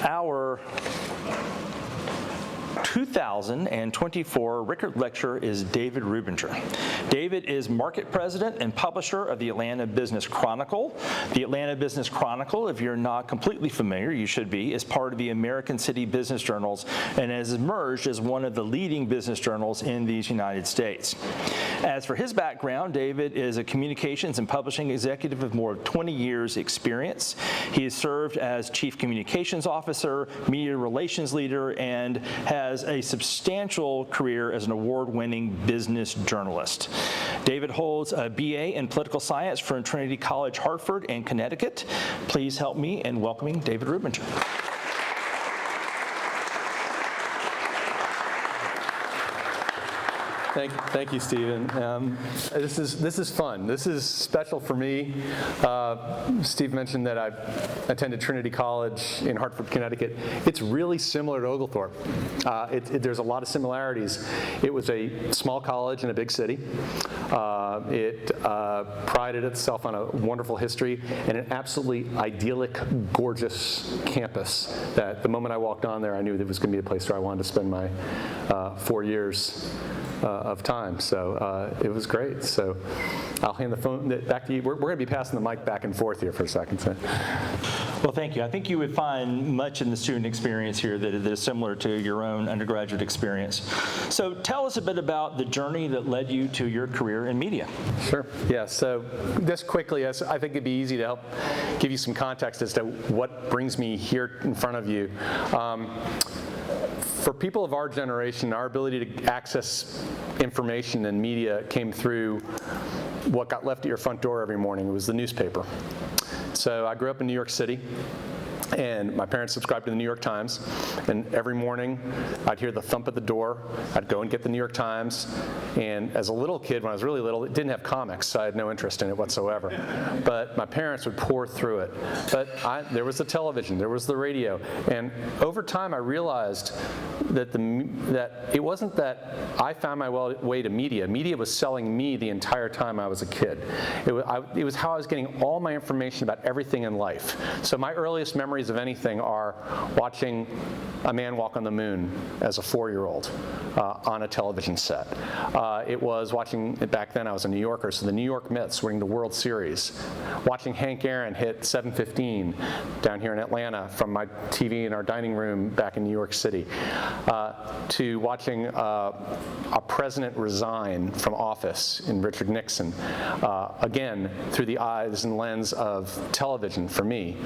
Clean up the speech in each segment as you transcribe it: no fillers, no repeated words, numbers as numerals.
Our 2024 Rickard Lecture is David Rubinger. David is market president and publisher of the Atlanta Business Chronicle. The Atlanta Business Chronicle, if you're not completely familiar, you should be, is part of the American City Business Journals and has emerged as one of the leading business journals in these United States. As for his background, David is a communications and publishing executive of more than 20 years experience. He has served as chief communications officer, media relations leader, and has a substantial career as an award-winning business journalist. David holds a BA in political science from Trinity College, Hartford, and Connecticut. Please help me in welcoming David Rubinger. Thank you, Stephen. This is fun. This is special for me. Steve mentioned that I attended Trinity College in Hartford, Connecticut. It's really similar to Oglethorpe. There's a lot of similarities. It was a small college in a big city. It prided itself on a wonderful history and an absolutely idyllic, gorgeous campus that the moment I walked on there, I knew that it was going to be a place where I wanted to spend my 4 years of time. So it was great. So I'll hand the phone back to you. We're going to be passing the mic back and forth here for a second. So. Well, thank you. I think you would find much in the student experience here that is similar to your own undergraduate experience. So tell us a bit about the journey that led you to your career in media. Sure. Yeah, so just quickly, I think it'd be easy to help give you some context as to what brings me here in front of you. For people of our generation, our ability to access information and media came through what got left at your front door every morning. It was the newspaper. So I grew up in New York City, and my parents subscribed to the New York Times, and every morning I'd hear the thump at the door. I'd go and get the New York Times, and as a little kid, when I was really little, it didn't have comics, so I had no interest in it whatsoever. But my parents would pour through it. But there was the television, there was the radio, and over time I realized that it wasn't that I found my way to media. Media was selling me the entire time I was a kid. It was how I was getting all my information about everything in life. So my earliest memories of anything are watching a man walk on the moon as a 4-year-old on a television set. It was watching, back then I was a New Yorker, so the New York Mets winning the World Series. Watching Hank Aaron hit 7:15 down here in Atlanta from my TV in our dining room back in New York City. To watching a president resign from office in Richard Nixon, again, through the eyes and lens of television for me.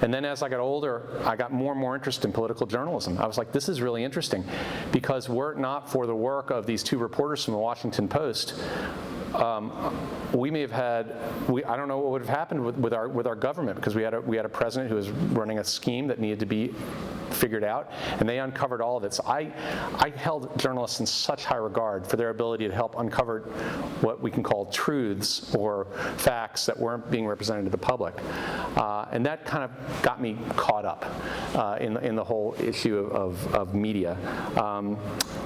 And then as I got older, I got more and more interested in political journalism. I was like, this is really interesting, because were it not for the work of these two reporters from the Washington Post, we may have had, I don't know what would have happened with our government, because we had a president who was running a scheme that needed to be figured out, and they uncovered all of it. So I held journalists in such high regard for their ability to help uncover what we can call truths or facts that weren't being represented to the public. And that kind of got me caught up in the whole issue of media.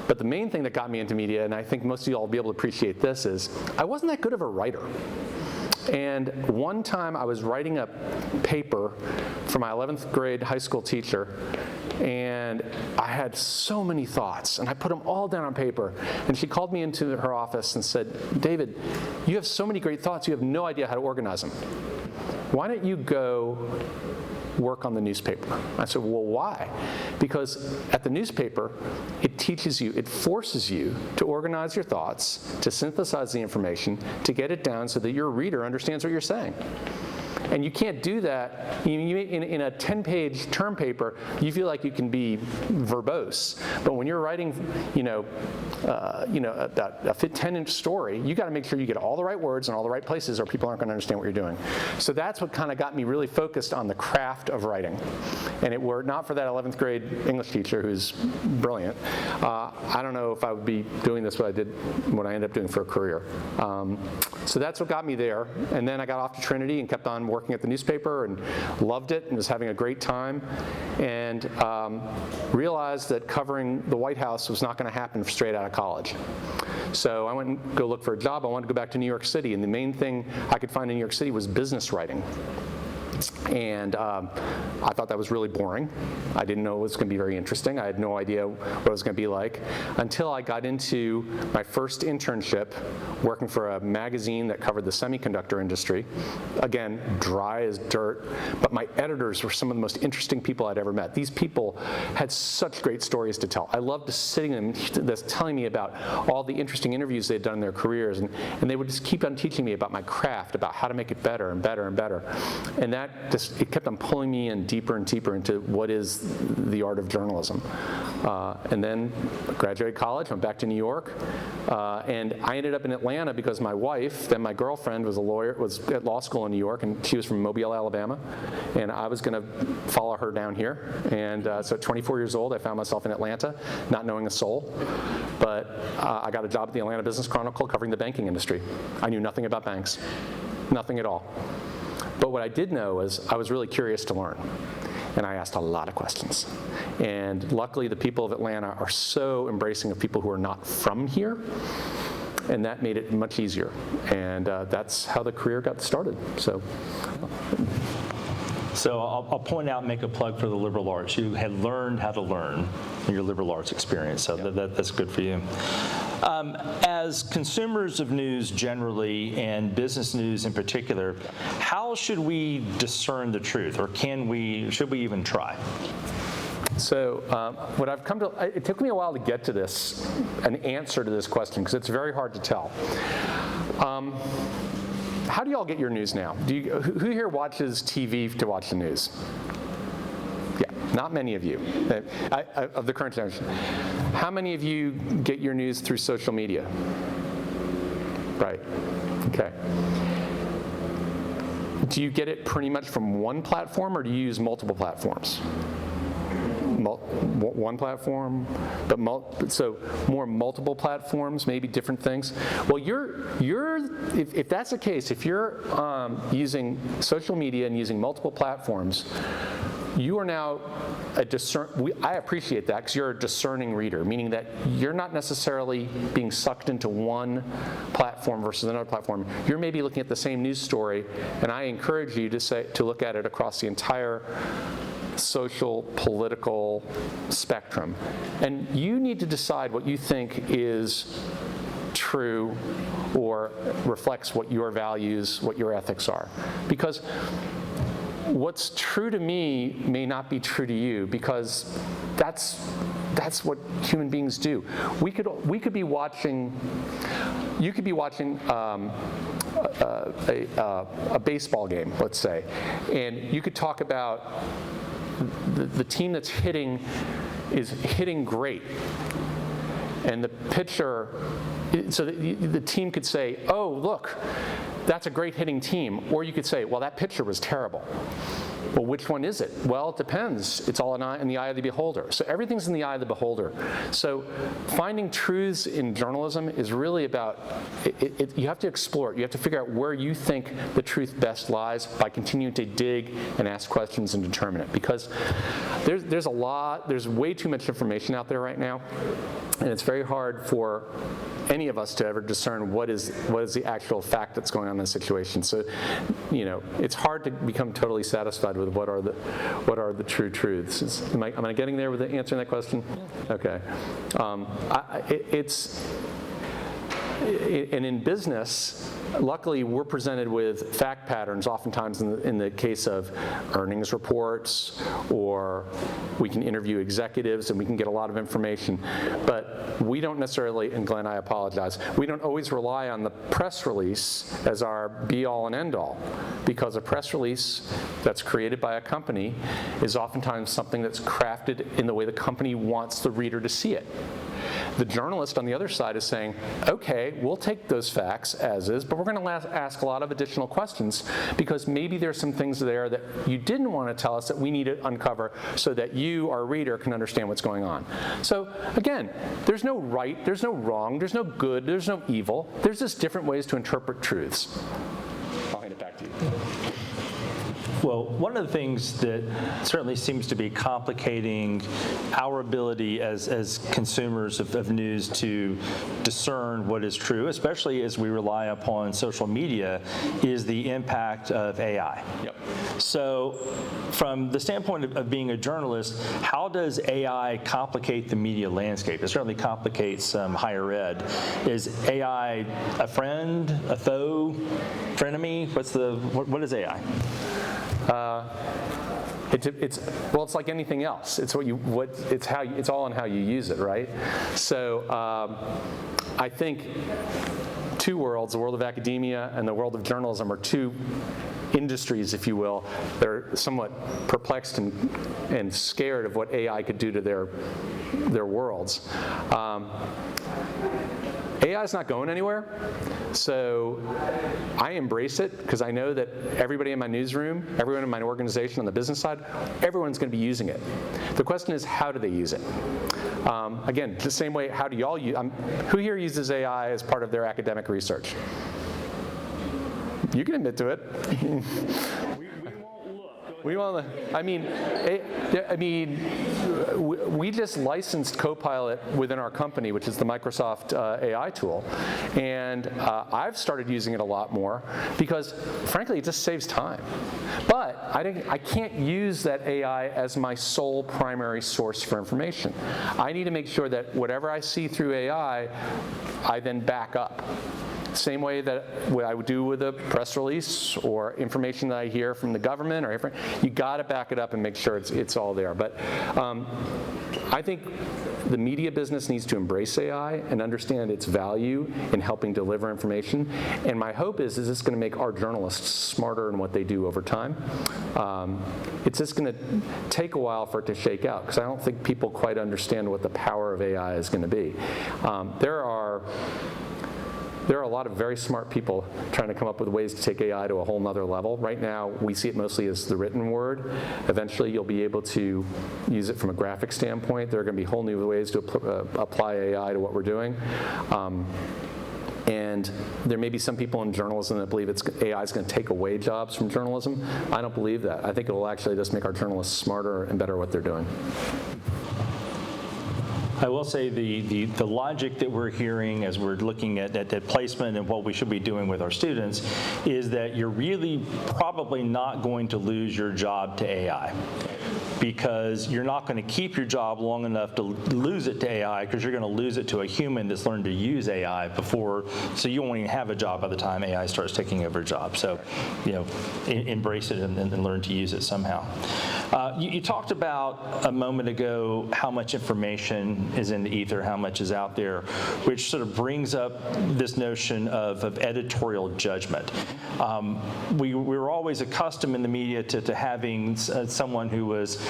But the main thing that got me into media, and I think most of you all will be able to appreciate this, is I wasn't that good of a writer. And one time I was writing a paper for my 11th grade high school teacher, and I had so many thoughts, and I put them all down on paper. And she called me into her office and said, "David, you have so many great thoughts, you have no idea how to organize them. Why don't you go work on the newspaper?" I said, "Well, why?" Because at the newspaper, it teaches you, it forces you to organize your thoughts, to synthesize the information, to get it down so that your reader understands what you're saying. And you can't do that. In a 10-page term paper, you feel like you can be verbose. But when you're writing, a 10-inch story, you got to make sure you get all the right words in all the right places, or people aren't going to understand what you're doing. So that's what kind of got me really focused on the craft of writing. And it were not for that 11th grade English teacher who's brilliant, I don't know if I would be doing this what I ended up doing for a career. So that's what got me there. And then I got off to Trinity and kept on working at the newspaper and loved it and was having a great time, and realized that covering the White House was not going to happen straight out of college. So I went and go look for a job. I wanted to go back to New York City, and the main thing I could find in New York City was business writing. And I thought that was really boring. I didn't know it was going to be very interesting. I had no idea what it was going to be like until I got into my first internship working for a magazine that covered the semiconductor industry. Again, dry as dirt, but my editors were some of the most interesting people I'd ever met. These people had such great stories to tell. I loved just sitting and telling me about all the interesting interviews they'd done in their careers, and they would just keep on teaching me about my craft, about how to make it better and better and better. And that it kept on pulling me in deeper and deeper into what is the art of journalism. And then graduated college, went back to New York, and I ended up in Atlanta because my wife, then my girlfriend, was a lawyer, was at law school in New York, and she was from Mobile, Alabama, and I was going to follow her down here. And so at 24 years old, I found myself in Atlanta, not knowing a soul, but I got a job at the Atlanta Business Chronicle covering the banking industry. I knew nothing about banks, nothing at all. But what I did know was I was really curious to learn, and I asked a lot of questions. And luckily, the people of Atlanta are so embracing of people who are not from here, and that made it much easier. And that's how the career got started. So I'll point out and make a plug for the liberal arts. You had learned how to learn in your liberal arts experience, so that's good for you. As consumers of news generally and business news in particular, how should we discern the truth, or should we even try? So what I've come to, it took me a while to get to this, an answer to this question, because it's very hard to tell. How do y'all get your news now? Who here watches TV to watch the news? Yeah, not many of you, of the current generation. How many of you get your news through social media? Right, okay. Do you get it pretty much from one platform, or do you use multiple platforms? One platform, but so more multiple platforms, maybe different things. Well, if that's the case, if you're using social media and using multiple platforms, you are now I appreciate that, because you're a discerning reader, meaning that you're not necessarily being sucked into one platform versus another platform. You're maybe looking at the same news story, and I encourage you to look at it across the entire social, political spectrum. And you need to decide what you think is true or reflects what your values, what your ethics are. Because what's true to me may not be true to you, because that's what human beings do. We could be watching, you could be watching a baseball game, let's say, and you could talk about the team that's hitting is hitting great, and the pitcher, so the team could say, oh, look, that's a great hitting team. Or you could say, well, that pitcher was terrible. Well, which one is it? Well, it depends. It's all in the eye of the beholder. So everything's in the eye of the beholder. So finding truths in journalism is really about, you have to explore it. You have to figure out where you think the truth best lies by continuing to dig and ask questions and determine it. Because there's way too much information out there right now, and it's very hard for any of us to ever discern what is the actual fact that's going on in the situation. So, it's hard to become totally satisfied with what are the true truths. Am I getting there with answering that question? Okay. And in business, luckily, we're presented with fact patterns oftentimes in the case of earnings reports, or we can interview executives and we can get a lot of information. But we don't necessarily, and Glenn, I apologize, we don't always rely on the press release as our be-all and end-all, because a press release that's created by a company is oftentimes something that's crafted in the way the company wants the reader to see it. The journalist on the other side is saying, okay, we'll take those facts as is, but we're going to ask a lot of additional questions, because maybe there's some things there that you didn't want to tell us that we need to uncover so that you, our reader, can understand what's going on. So again, there's no right, there's no wrong, there's no good, there's no evil. There's just different ways to interpret truths. I'll hand it back to you. Well, one of the things that certainly seems to be complicating our ability as consumers of news to discern what is true, especially as we rely upon social media, is the impact of AI. Yep. So from the standpoint of being a journalist, how does AI complicate the media landscape? It certainly complicates higher ed. Is AI a friend, a foe, frenemy? What is AI? It's like anything else. It's it's all on how you use it, right? So I think two worlds, the world of academia and the world of journalism, are two industries, if you will. They're somewhat perplexed and scared of what AI could do to their worlds. AI is not going anywhere, so I embrace it because I know that everybody in my newsroom, everyone in my organization on the business side, everyone's going to be using it. The question is, how do they use it? Again, the same way, how do y'all use? Who here uses AI as part of their academic research? You can admit to it. We won't. We just licensed Copilot within our company, which is the Microsoft AI tool, and I've started using it a lot more because, frankly, it just saves time. But I can't use that AI as my sole primary source for information. I need to make sure that whatever I see through AI, I then back up. Same way that what I would do with a press release or information that I hear from the government, or you got to back it up and make sure it's all there. But I think the media business needs to embrace AI and understand its value in helping deliver information. And my hope is this going to make our journalists smarter in what they do over time. It's just going to take a while for it to shake out because I don't think people quite understand what the power of AI is going to be. There are a lot of very smart people trying to come up with ways to take AI to a whole nother level. Right now, we see it mostly as the written word. Eventually, you'll be able to use it from a graphic standpoint. There are going to be whole new ways to apply AI to what we're doing. And there may be some people in journalism that believe AI is going to take away jobs from journalism. I don't believe that. I think it will actually just make our journalists smarter and better at what they're doing. I will say the logic that we're hearing as we're looking at placement and what we should be doing with our students is that you're really probably not going to lose your job to AI, because you're not going to keep your job long enough to lose it to AI, because you're going to lose it to a human that's learned to use AI before, so you won't even have a job by the time AI starts taking over a job. So, embrace it and learn to use it somehow. You talked about a moment ago how much information is in the ether, how much is out there, which sort of brings up this notion of editorial judgment. We were always accustomed in the media to having someone who was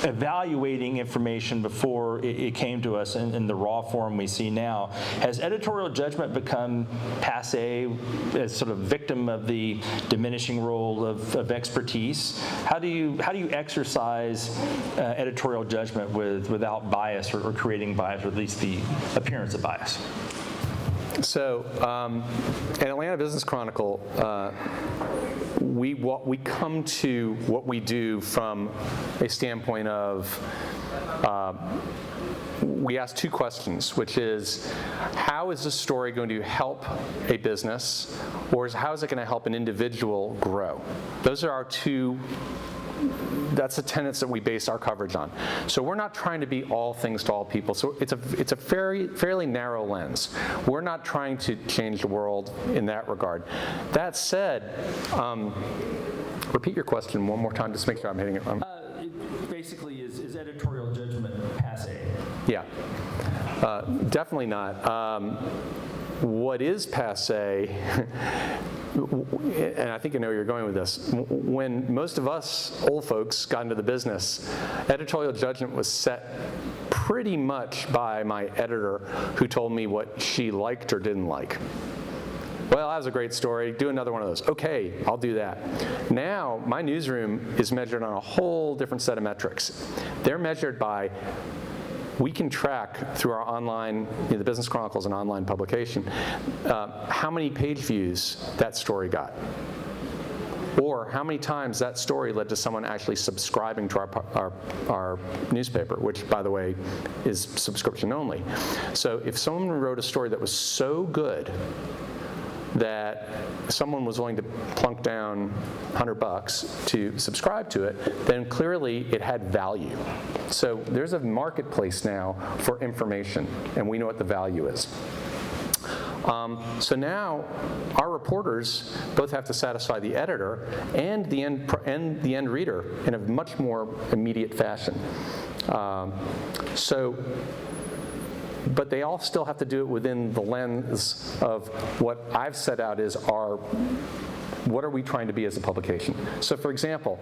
evaluating information before it came to us in the raw form we see now. Has editorial judgment become passé, as sort of victim of the diminishing role of expertise? How do you exercise editorial judgment without bias or creating bias, or at least the appearance of bias? So, at Atlanta Business Chronicle, we come to what we do from a standpoint of we ask two questions, which is, how is this story going to help a business, or how is it going to help an individual grow? Those are our two. That's the tenets that we base our coverage on. So we're not trying to be all things to all people. So it's a fairly narrow lens. We're not trying to change the world in that regard. That said, repeat your question one more time, just to make sure I'm hitting it. It basically is editorial judgment passé? Yeah, definitely not. What is passé, and I think you know where you're going with this, when most of us old folks got into the business, editorial judgment was set pretty much by my editor, who told me what she liked or didn't like. Well, that was a great story. Do another one of those. Okay, I'll do that. Now, my newsroom is measured on a whole different set of metrics. They're measured by, we can track through our online, the Business Chronicle is an online publication, how many page views that story got. or how many times that story led to someone actually subscribing to our newspaper, which, by the way, is subscription only. So if someone wrote a story that was so good that someone was willing to plunk down $100 to subscribe to it, then clearly it had value. So there's a marketplace now for information, and we know what the value is. So now our reporters both have to satisfy the editor and the end reader in a much more immediate fashion. But they all still have to do it within the lens of what I've set out is what are we trying to be as a publication? So for example,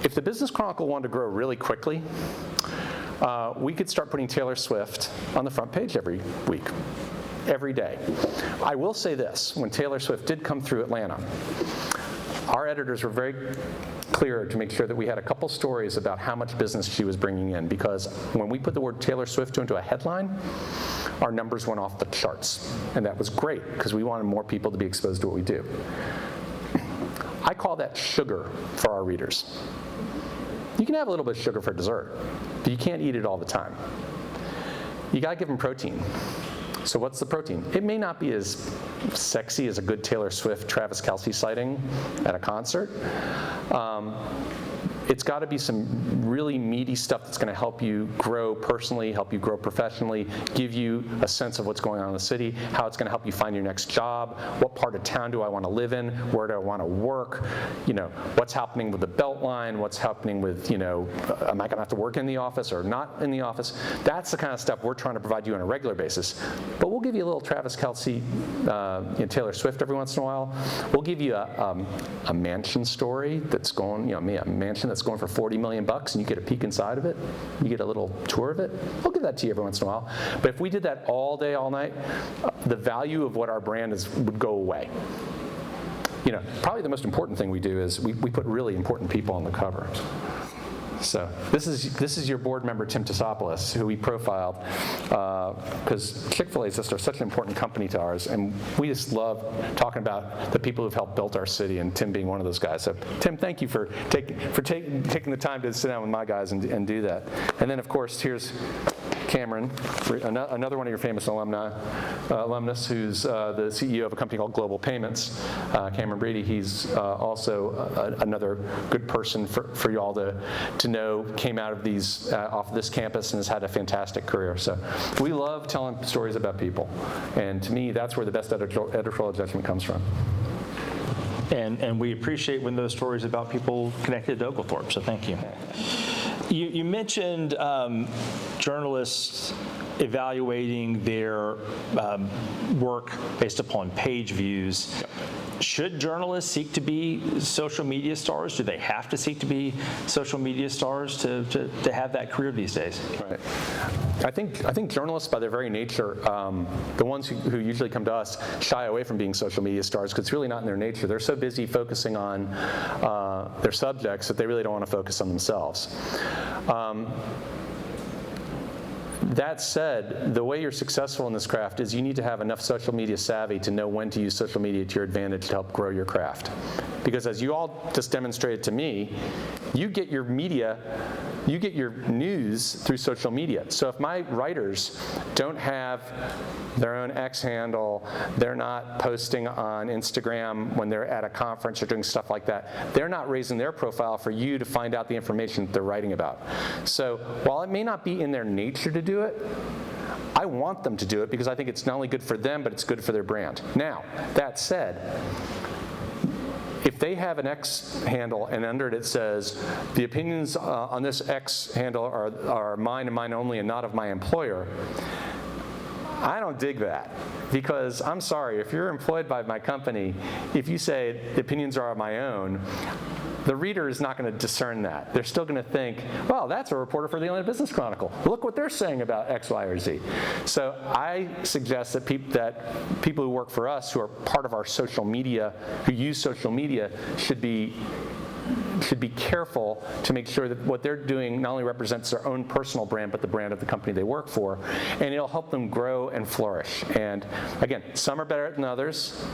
if the Business Chronicle wanted to grow really quickly, we could start putting Taylor Swift on the front page every week, every day. I will say this, when Taylor Swift did come through Atlanta, our editors were very clear to make sure that we had a couple stories about how much business she was bringing in, because when we put the word Taylor Swift into a headline, our numbers went off the charts. And that was great, because we wanted more people to be exposed to what we do. I call that sugar for our readers. You can have a little bit of sugar for dessert, but you can't eat it all the time. You gotta give them protein. So what's the protein? It may not be as sexy as a good Taylor Swift, Travis Kelce sighting at a concert. It's got to be some really meaty stuff that's going to help you grow personally, help you grow professionally, give you a sense of what's going on in the city, how it's going to help you find your next job, what part of town do I want to live in, where do I want to work, what's happening with the Beltline, what's happening with, am I going to have to work in the office or not in the office? That's the kind of stuff we're trying to provide you on a regular basis. But we'll give you a little Travis Kelce, Taylor Swift every once in a while. We'll give you a mansion story that's going, a mansion that's going for $40 million, and you get a peek inside of it. You get a little tour of it. We'll give that to you every once in a while. But if we did that all day, all night, the value of what our brand is would go away. Probably the most important thing we do is we put really important people on the cover. So this is your board member, Tim Tassopoulos, who we profiled because Chick-fil-A is just such an important company to ours, and we just love talking about the people who've helped build our city, and Tim being one of those guys. So Tim, thank you for taking the time to sit down with my guys and do that. And then, of course, here's Cameron, another one of your famous alumnus, who's the CEO of a company called Global Payments. Cameron Brady, he's also another good person for you all to know, came out of off this campus and has had a fantastic career. So we love telling stories about people. And to me, that's where the best editorial judgment comes from. And we appreciate when those stories about people connected to Oglethorpe, so thank you. You mentioned journalists evaluating their work based upon page views. Yep. Should journalists seek to be social media stars? Do they have to seek to be social media stars to have that career these days? Right. I think journalists, by their very nature, the ones who usually come to us, shy away from being social media stars because it's really not in their nature. They're so busy focusing on their subjects that they really don't want to focus on themselves. That said, the way you're successful in this craft is you need to have enough social media savvy to know when to use social media to your advantage to help grow your craft. Because as you all just demonstrated to me, you get your news through social media. So if my writers don't have their own X handle, they're not posting on Instagram when they're at a conference or doing stuff like that, they're not raising their profile for you to find out the information that they're writing about. So while it may not be in their nature to do it, I want them to do it because I think it's not only good for them, but it's good for their brand. Now, that said, if they have an X handle and under it says, the opinions on this X handle are mine and mine only and not of my employer, I don't dig that. Because I'm sorry, if you're employed by my company, if you say the opinions are of my own, the reader is not going to discern that. They're still going to think, well, that's a reporter for the Atlanta Business Chronicle. Look what they're saying about X, Y, or Z. So I suggest that people who work for us, who are part of our social media, who use social media, should be should be careful to make sure that what they're doing not only represents their own personal brand, but the brand of the company they work for, and it'll help them grow and flourish. And again, some are better than others,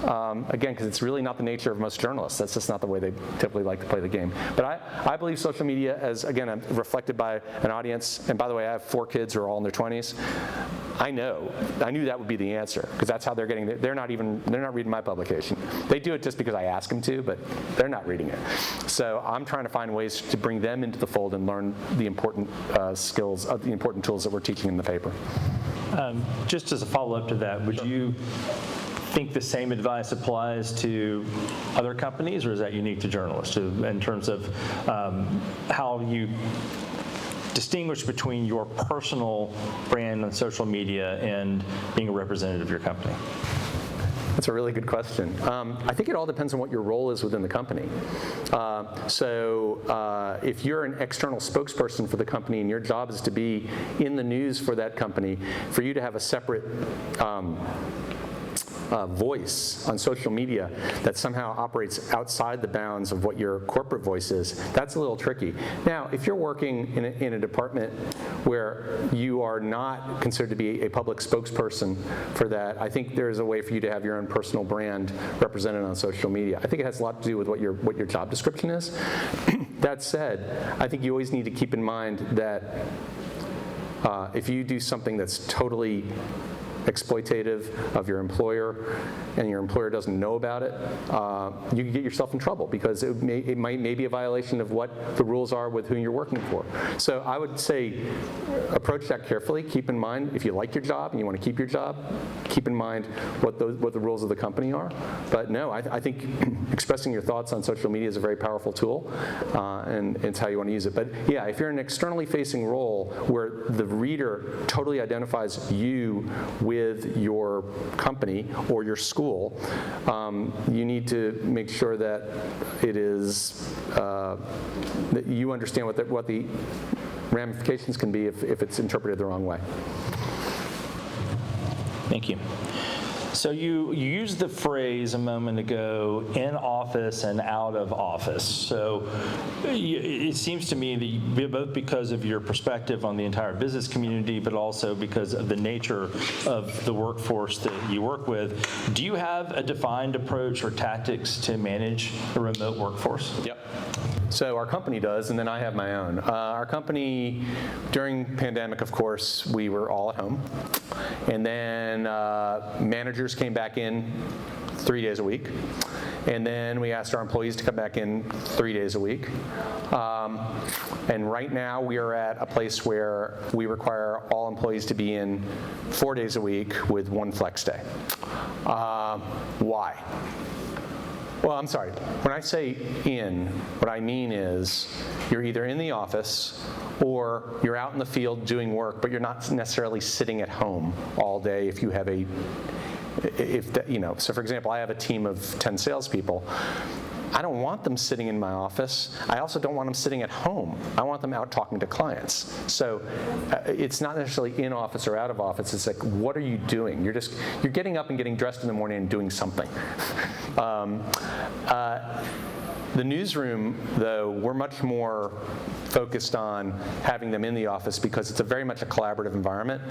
again, because it's really not the nature of most journalists. That's just not the way they typically like to play the game. But I believe social media, as again, reflected by an audience, and by the way, I have 4 kids who are all in their 20s. I knew that would be the answer, because that's how they're getting they're not reading my publication. They do it just because I ask them to, but they're not reading it. So I'm trying to find ways to bring them into the fold and learn the important skills, the important tools that we're teaching in the paper. Just as a follow-up to that, would you think the same advice applies to other companies, or is that unique to journalists in terms of how you distinguish between your personal brand on social media and being a representative of your company? That's a really good question. I think it all depends on what your role is within the company. So if you're an external spokesperson for the company and your job is to be in the news for that company, for you to have a separate voice on social media that somehow operates outside the bounds of what your corporate voice is, that's a little tricky. Now, if you're working in a department where you are not considered to be a public spokesperson for that, I think there is a way for you to have your own personal brand represented on social media. I think it has a lot to do with what your job description is. That said, I think you always need to keep in mind that if you do something that's totally exploitative of your employer, and your employer doesn't know about it, you can get yourself in trouble, because it may be a violation of what the rules are with who you're working for. So I would say approach that carefully. Keep in mind, if you like your job and you want to keep your job, keep in mind what the rules of the company are. But no, I think expressing your thoughts on social media is a very powerful tool, and it's how you want to use it. But yeah, if you're in an externally facing role where the reader totally identifies you with your company or your school, you need to make sure that it is that you understand what the ramifications can be if it's interpreted the wrong way. Thank you. So you used the phrase a moment ago, in office and out of office. So it seems to me that both because of your perspective on the entire business community, but also because of the nature of the workforce that you work with, do you have a defined approach or tactics to manage a remote workforce? Yep. So our company does, and then I have my own. Our company, during pandemic, of course, we were all at home. And then managers came back in 3 days a week. And then we asked our employees to come back in 3 days a week. And right now we are at a place where we require all employees to be in 4 days a week with 1 flex day. Why? Well, I'm sorry. When I say in, what I mean is you're either in the office or you're out in the field doing work, but you're not necessarily sitting at home all day if you have so for example, I have a team of 10 salespeople. I don't want them sitting in my office. I also don't want them sitting at home. I want them out talking to clients. So it's not necessarily in office or out of office. It's like, what are you doing? You're getting up and getting dressed in the morning and doing something. The newsroom, though, we're much more focused on having them in the office because it's very much a collaborative environment.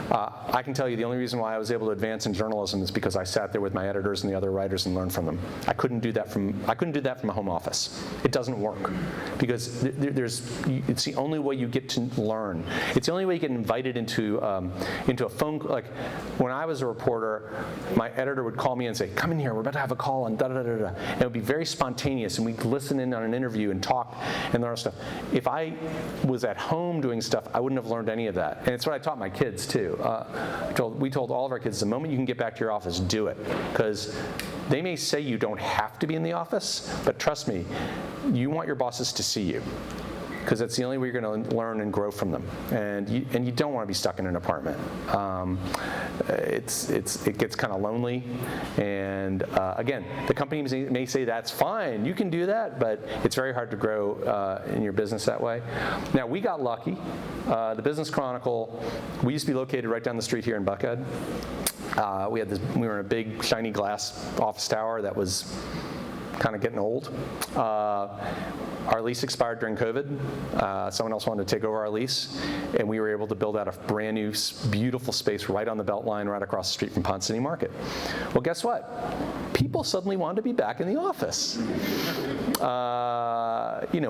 I can tell you the only reason why I was able to advance in journalism is because I sat there with my editors and the other writers and learned from them. I couldn't do that from a home office. It doesn't work because it's the only way you get to learn. It's the only way you get invited into a phone. Like when I was a reporter, my editor would call me and say, "Come in here. We're about to have a call," and da da da da. And it would be very spontaneous, and we'd listen in on an interview and talk and learn stuff. If I was at home doing stuff, I wouldn't have learned any of that. And it's what I taught my kids too. We told all of our kids, the moment you can get back to your office, do it. Because they may say you don't have to be in the office, but trust me, you want your bosses to see you. Because that's the only way you're going to learn and grow from them. And you don't want to be stuck in an apartment. It gets kind of lonely. And again, the company may say that's fine, you can do that, but it's very hard to grow in your business that way. Now, we got lucky. The Business Chronicle, we used to be located right down the street here in Buckhead. We were in a big shiny glass office tower that was kind of getting old. Our lease expired during COVID. Someone else wanted to take over our lease, and we were able to build out a brand new, beautiful space right on the Beltline, right across the street from Pond City Market. Well, guess what? People suddenly wanted to be back in the office.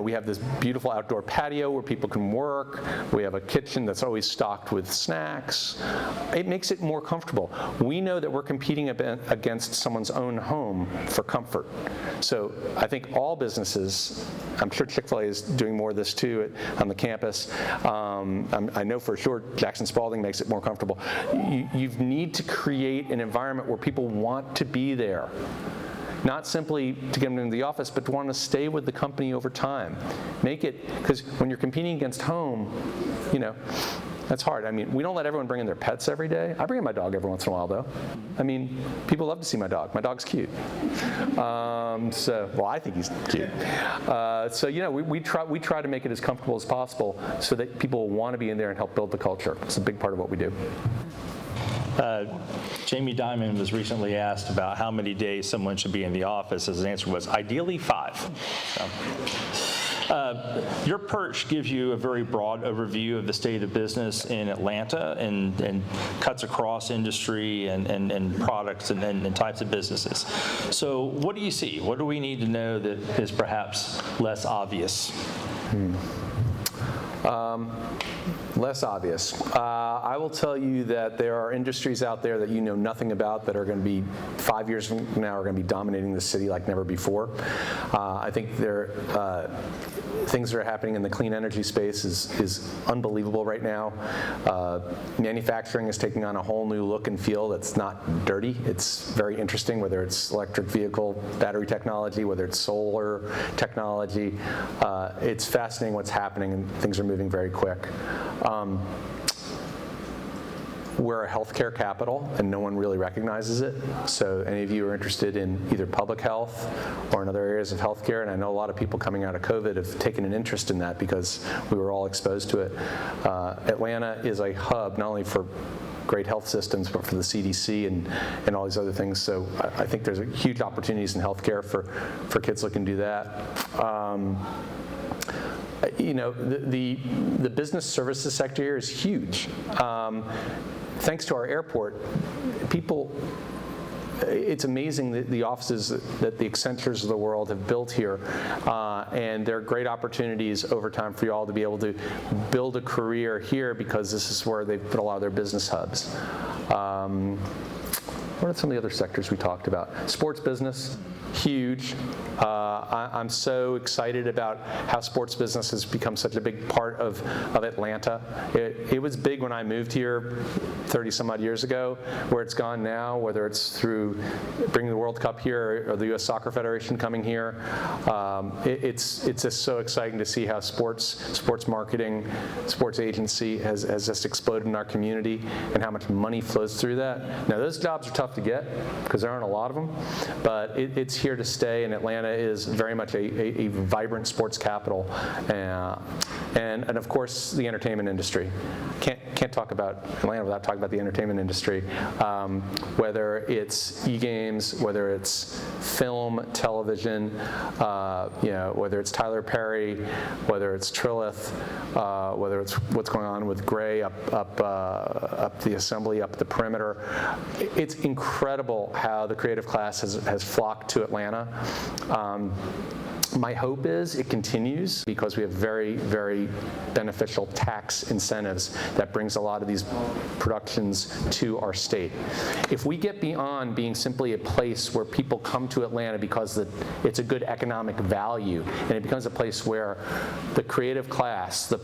We have this beautiful outdoor patio where people can work. We have a kitchen that's always stocked with snacks. It makes it more comfortable. We know that we're competing against someone's own home for comfort. So I think all businesses, I'm sure Chick-fil-A is doing more of this too on the campus. I know for sure Jackson Spalding makes it more comfortable. You need to create an environment where people want to be there. Not simply to get them into the office, but to want to stay with the company over time. Make it, because when you're competing against home, that's hard. I mean, we don't let everyone bring in their pets every day. I bring in my dog every once in a while, though. I mean, people love to see my dog. My dog's cute. I think he's cute. We try to make it as comfortable as possible so that people want to be in there and help build the culture. It's a big part of what we do. Jamie Dimon was recently asked about how many days someone should be in the office. His answer was ideally 5. Your perch gives you a very broad overview of the state of business in Atlanta and cuts across industry and products and types of businesses. So what do you see? What do we need to know that is perhaps less obvious? Less obvious. I will tell you that there are industries out there that you know nothing about that are going to be 5 years from now are going to be dominating the city like never before. I think things that are happening in the clean energy space is unbelievable right now. Manufacturing is taking on a whole new look and feel that's not dirty. It's very interesting, whether it's electric vehicle, battery technology, whether it's solar technology. It's fascinating what's happening, and things are moving very quick. We're a healthcare capital, and no one really recognizes it. So any of you are interested in either public health or in other areas of healthcare, and I know a lot of people coming out of COVID have taken an interest in that because we were all exposed to it. Atlanta is a hub not only for great health systems, but for the CDC and all these other things. So I think there's huge opportunities in healthcare for kids looking to do that. The business services sector here is huge. Thanks to our airport, it's amazing the offices that the Accentures of the world have built here, and there are great opportunities over time for you all to be able to build a career here because this is where they've put a lot of their business hubs. What are some of the other sectors we talked about? Sports business. Huge. I'm so excited about how sports business has become such a big part of Atlanta. It was big when I moved here 30 some odd years ago. Where it's gone now, whether it's through bringing the World Cup here or the U.S. Soccer Federation coming here, it's just so exciting to see how sports marketing, sports agency has just exploded in our community and how much money flows through that. Now those jobs are tough to get because there aren't a lot of them, but it's here to stay, and Atlanta is very much a vibrant sports capital, and of course the entertainment industry. Can't talk about Atlanta without talking about the entertainment industry. Whether it's e-games, whether it's film, television, whether it's Tyler Perry, whether it's Trilith, whether it's what's going on with Gray up the assembly, up the perimeter. It's incredible how the creative class has flocked to Atlanta. My hope is it continues because we have very, very beneficial tax incentives that brings a lot of these productions to our state. If we get beyond being simply a place where people come to Atlanta because it's a good economic value, and it becomes a place where the creative class, the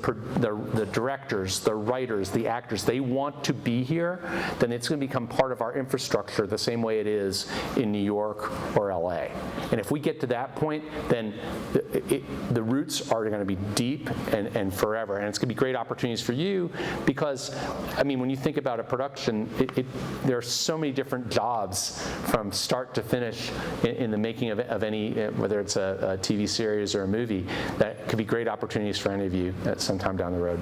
directors, the writers, the actors, they want to be here, then it's going to become part of our infrastructure the same way it is in New York or LA. And if we get to that point, then the roots are going to be deep and forever, and it's going to be great opportunities for you because, I mean, when you think about a production, there are so many different jobs from start to finish in the making of any, whether it's a TV series or a movie, that could be great opportunities for any of you at some time down the road.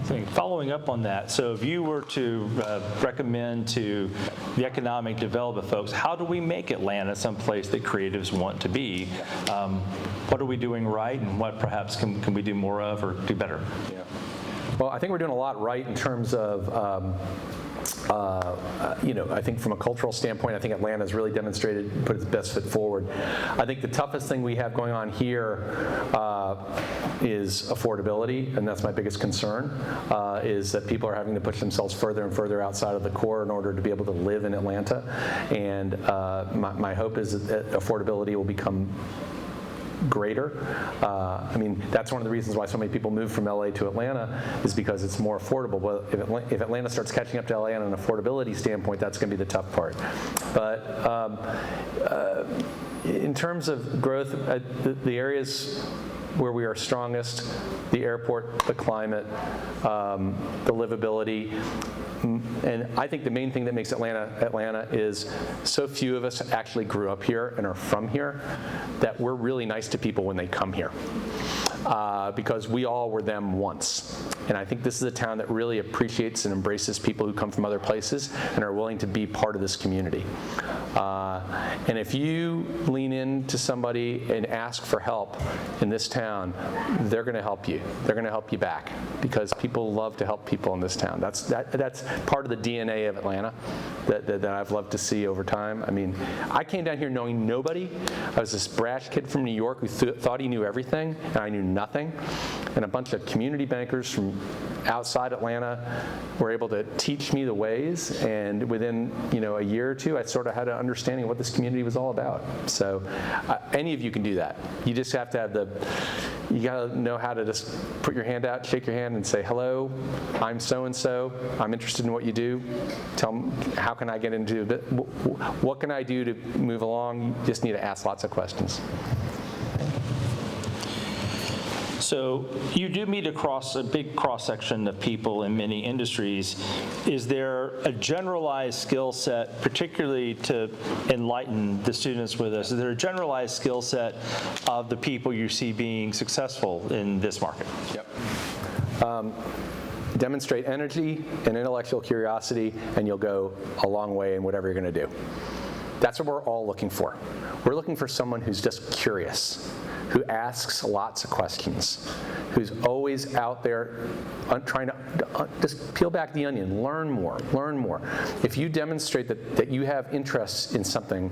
Following up on that, so if you were to recommend to the economic development folks, how do we make Atlanta someplace that creatives want to be? What are we doing right, and what perhaps can we do more of or do better? Yeah. Well, I think we're doing a lot right in terms of I think from a cultural standpoint, I think Atlanta has really demonstrated, put its best foot forward. I think the toughest thing we have going on here is affordability, and that's my biggest concern, is that people are having to push themselves further and further outside of the core in order to be able to live in Atlanta. And my hope is that affordability will become greater. I mean, that's one of the reasons why so many people move from LA to Atlanta, is because it's more affordable. Well, if Atlanta starts catching up to LA on an affordability standpoint, that's going to be the tough part. But in terms of growth, the areas where we are strongest, the airport, the climate, the livability. And I think the main thing that makes Atlanta is so few of us actually grew up here and are from here that we're really nice to people when they come here. Because we all were them once. And I think this is a town that really appreciates and embraces people who come from other places and are willing to be part of this community. And if you lean into somebody and ask for help in this town, they're going to help you. They're going to help you back, because people love to help people in this town. That's part of the DNA of Atlanta that I've loved to see over time. I mean, I came down here knowing nobody. I was this brash kid from New York who thought he knew everything, and I knew nothing. And a bunch of community bankers from outside Atlanta were able to teach me the ways, and within a year or two, I sort of had an understanding of what this community was all about. So any of you can do that. You just have to have you got to know how to just put your hand out, shake your hand, and say, hello, I'm so-and-so, I'm interested in what you do. Tell me, how can I get into it? What can I do to move along? You just need to ask lots of questions. So you do meet across a big cross-section of people in many industries. Is there a generalized skill set, particularly to enlighten the students with us, is there a generalized skill set of the people you see being successful in this market? Yep. Demonstrate energy and intellectual curiosity, and you'll go a long way in whatever you're going to do. That's what we're all looking for. We're looking for someone who's just curious, who asks lots of questions, who's always out there trying to just peel back the onion, learn more, learn more. If you demonstrate that you have interest in something,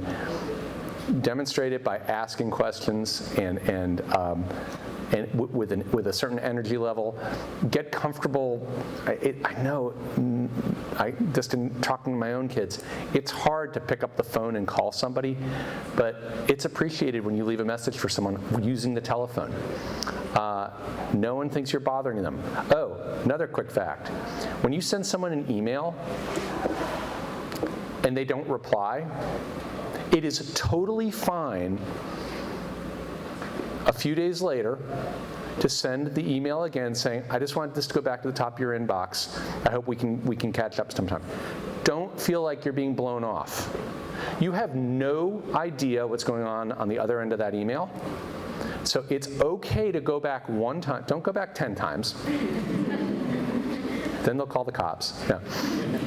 demonstrate it by asking questions and with a certain energy level. Get comfortable. I know, just in talking to my own kids, it's hard to pick up the phone and call somebody, but it's appreciated when you leave a message for someone using the telephone. No one thinks you're bothering them. Oh, another quick fact. When you send someone an email and they don't reply, it is totally fine a few days later to send the email again saying, I just want this to go back to the top of your inbox. I hope we can catch up sometime. Don't feel like you're being blown off. You have no idea what's going on the other end of that email. So it's okay to go back one time. Don't go back 10 times. Then they'll call the cops. Yeah.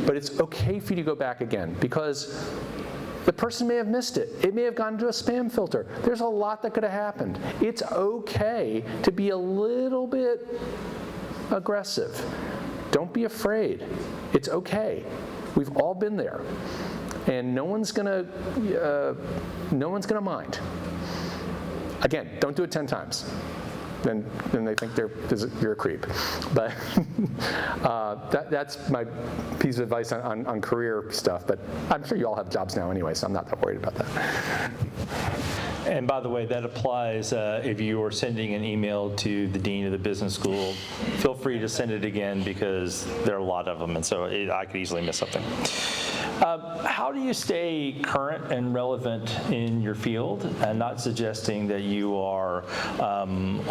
But it's okay for you to go back again, because the person may have missed it. It may have gone into a spam filter. There's a lot that could have happened. It's okay to be a little bit aggressive. Don't be afraid. It's okay. We've all been there, and no one's gonna mind. Again, don't do it 10 times. Then they think you're a creep. But that's my piece of advice on career stuff. But I'm sure you all have jobs now anyway, so I'm not that worried about that. And by the way, that applies if you are sending an email to the dean of the business school. Feel free to send it again, because there are a lot of them, and so I could easily miss something. How do you stay current and relevant in your field? And not suggesting that you are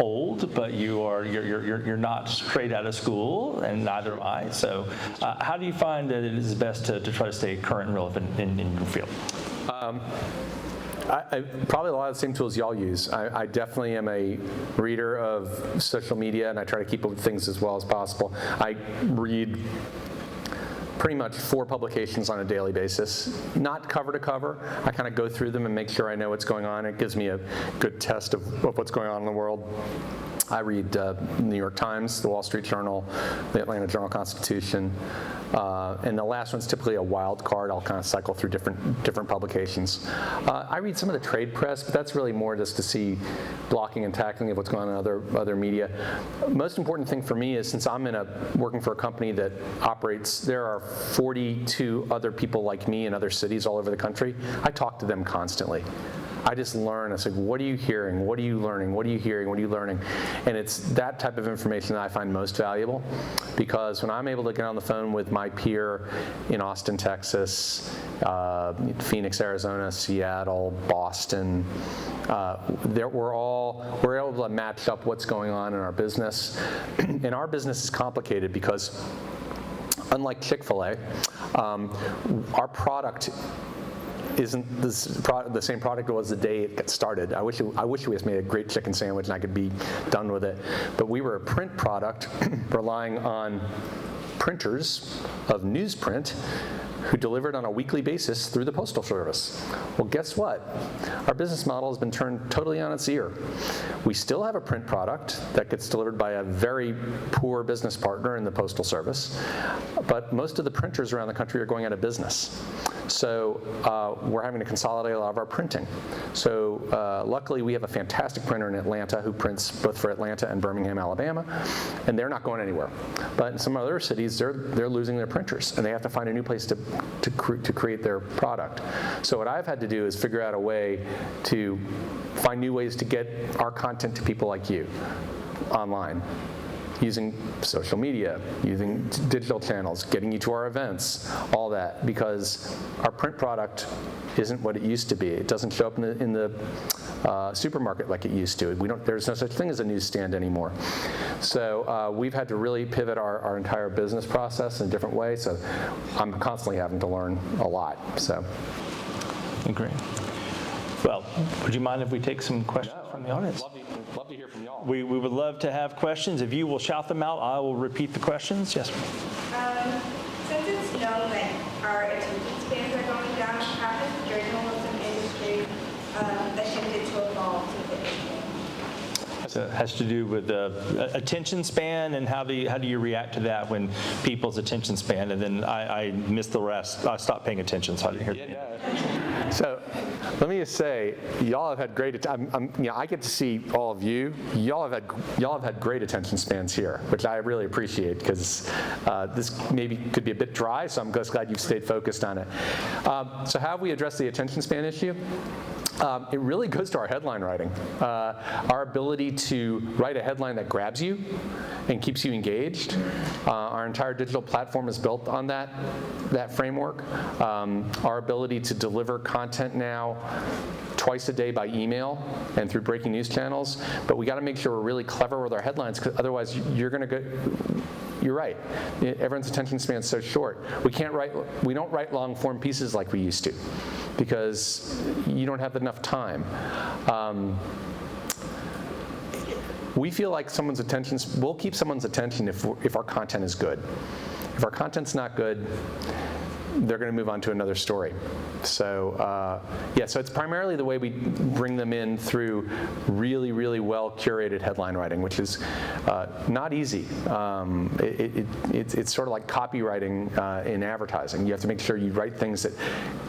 old, but you're not straight out of school, and neither am I. So how do you find that it is best to try to stay current and relevant in your field? Probably a lot of the same tools y'all use. I definitely am a reader of social media, and I try to keep up with things as well as possible. I read pretty much 4 publications on a daily basis, not cover to cover. I kind of go through them and make sure I know what's going on. It gives me a good test of what's going on in the world. I read the New York Times, the Wall Street Journal, the Atlanta Journal-Constitution, and the last one's typically a wild card. I'll kind of cycle through different publications. I read some of the trade press, but that's really more just to see blocking and tackling of what's going on in other media. Most important thing for me is, since I'm working for a company that operates, there are 42 other people like me in other cities all over the country. I talk to them constantly. I just learn. I say, what are you hearing? What are you learning? What are you hearing? What are you learning? And it's that type of information that I find most valuable, because when I'm able to get on the phone with my peer in Austin, Texas, Phoenix, Arizona, Seattle, Boston, we're able to match up what's going on in our business. And our business is complicated because, unlike Chick-fil-A, our product isn't the same product it was the day it got started. I wish we just made a great chicken sandwich and I could be done with it. But we were a print product relying on printers of newsprint who delivered on a weekly basis through the Postal Service. Well, guess what? Our business model has been turned totally on its ear. We still have a print product that gets delivered by a very poor business partner in the Postal Service, but most of the printers around the country are going out of business. So we're having to consolidate a lot of our printing. So luckily, we have a fantastic printer in Atlanta who prints both for Atlanta and Birmingham, Alabama, and they're not going anywhere. But in some other cities, they're losing their printers, and they have to find a new place to create their product. So what I've had to do is figure out a way to find new ways to get our content to people like you online, using social media, using digital channels, getting you to our events, all that, because our print product isn't what it used to be. It doesn't show up in the supermarket like it used to. There's no such thing as a newsstand anymore. So we've had to really pivot our entire business process in a different way. So I'm constantly having to learn a lot. So. Great. Well, would you mind if we take some questions from the audience? Love to hear from y'all. We would love to have questions. If you will shout them out, I will repeat the questions. Yes, ma'am. Since it's known that our attention spans are going down, how has the journalism industry attempted to evolve to fit in? So it has to do with attention span, and how do you react to that when people's attention span, and then I missed the rest. I stopped paying attention, so I didn't hear. So let me just say, y'all have had great. I get to see all of you. Y'all have had great attention spans here, which I really appreciate, because this maybe could be a bit dry. So I'm just glad you've stayed focused on it. So how have we addressed the attention span issue? It really goes to our headline writing. Our ability to write a headline that grabs you and keeps you engaged. Our entire digital platform is built on that framework. Our ability to deliver content now twice a day by email and through breaking news channels. But we got to make sure we're really clever with our headlines, because otherwise you're going to go. You're right. Everyone's attention span is so short. We don't write long form pieces like we used to, because you don't have enough time. We feel like we'll keep someone's attention if our content is good. If our content's not good, they're going to move on to another story. So so it's primarily the way we bring them in through really, really well curated headline writing, which is not easy. It's sort of like copywriting in advertising. You have to make sure you write things that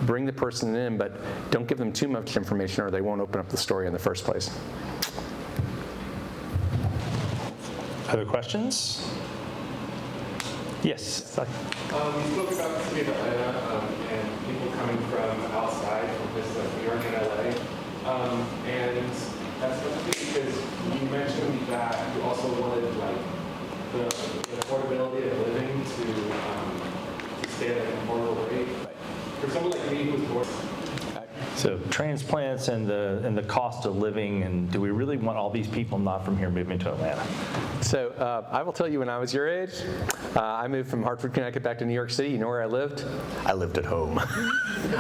bring the person in, but don't give them too much information, or they won't open up the story in the first place. Other questions? Yes. We spoke about the city of Atlanta and people coming from outside, from places like New York and LA. And that's interesting, because you mentioned that you also wanted the affordability of living to stay at an affordable rate. For someone like me who's born. So transplants and the cost of living, and do we really want all these people not from here moving to Atlanta? So I will tell you, when I was your age, I moved from Hartford, Connecticut back to New York City. You know where I lived? I lived at home.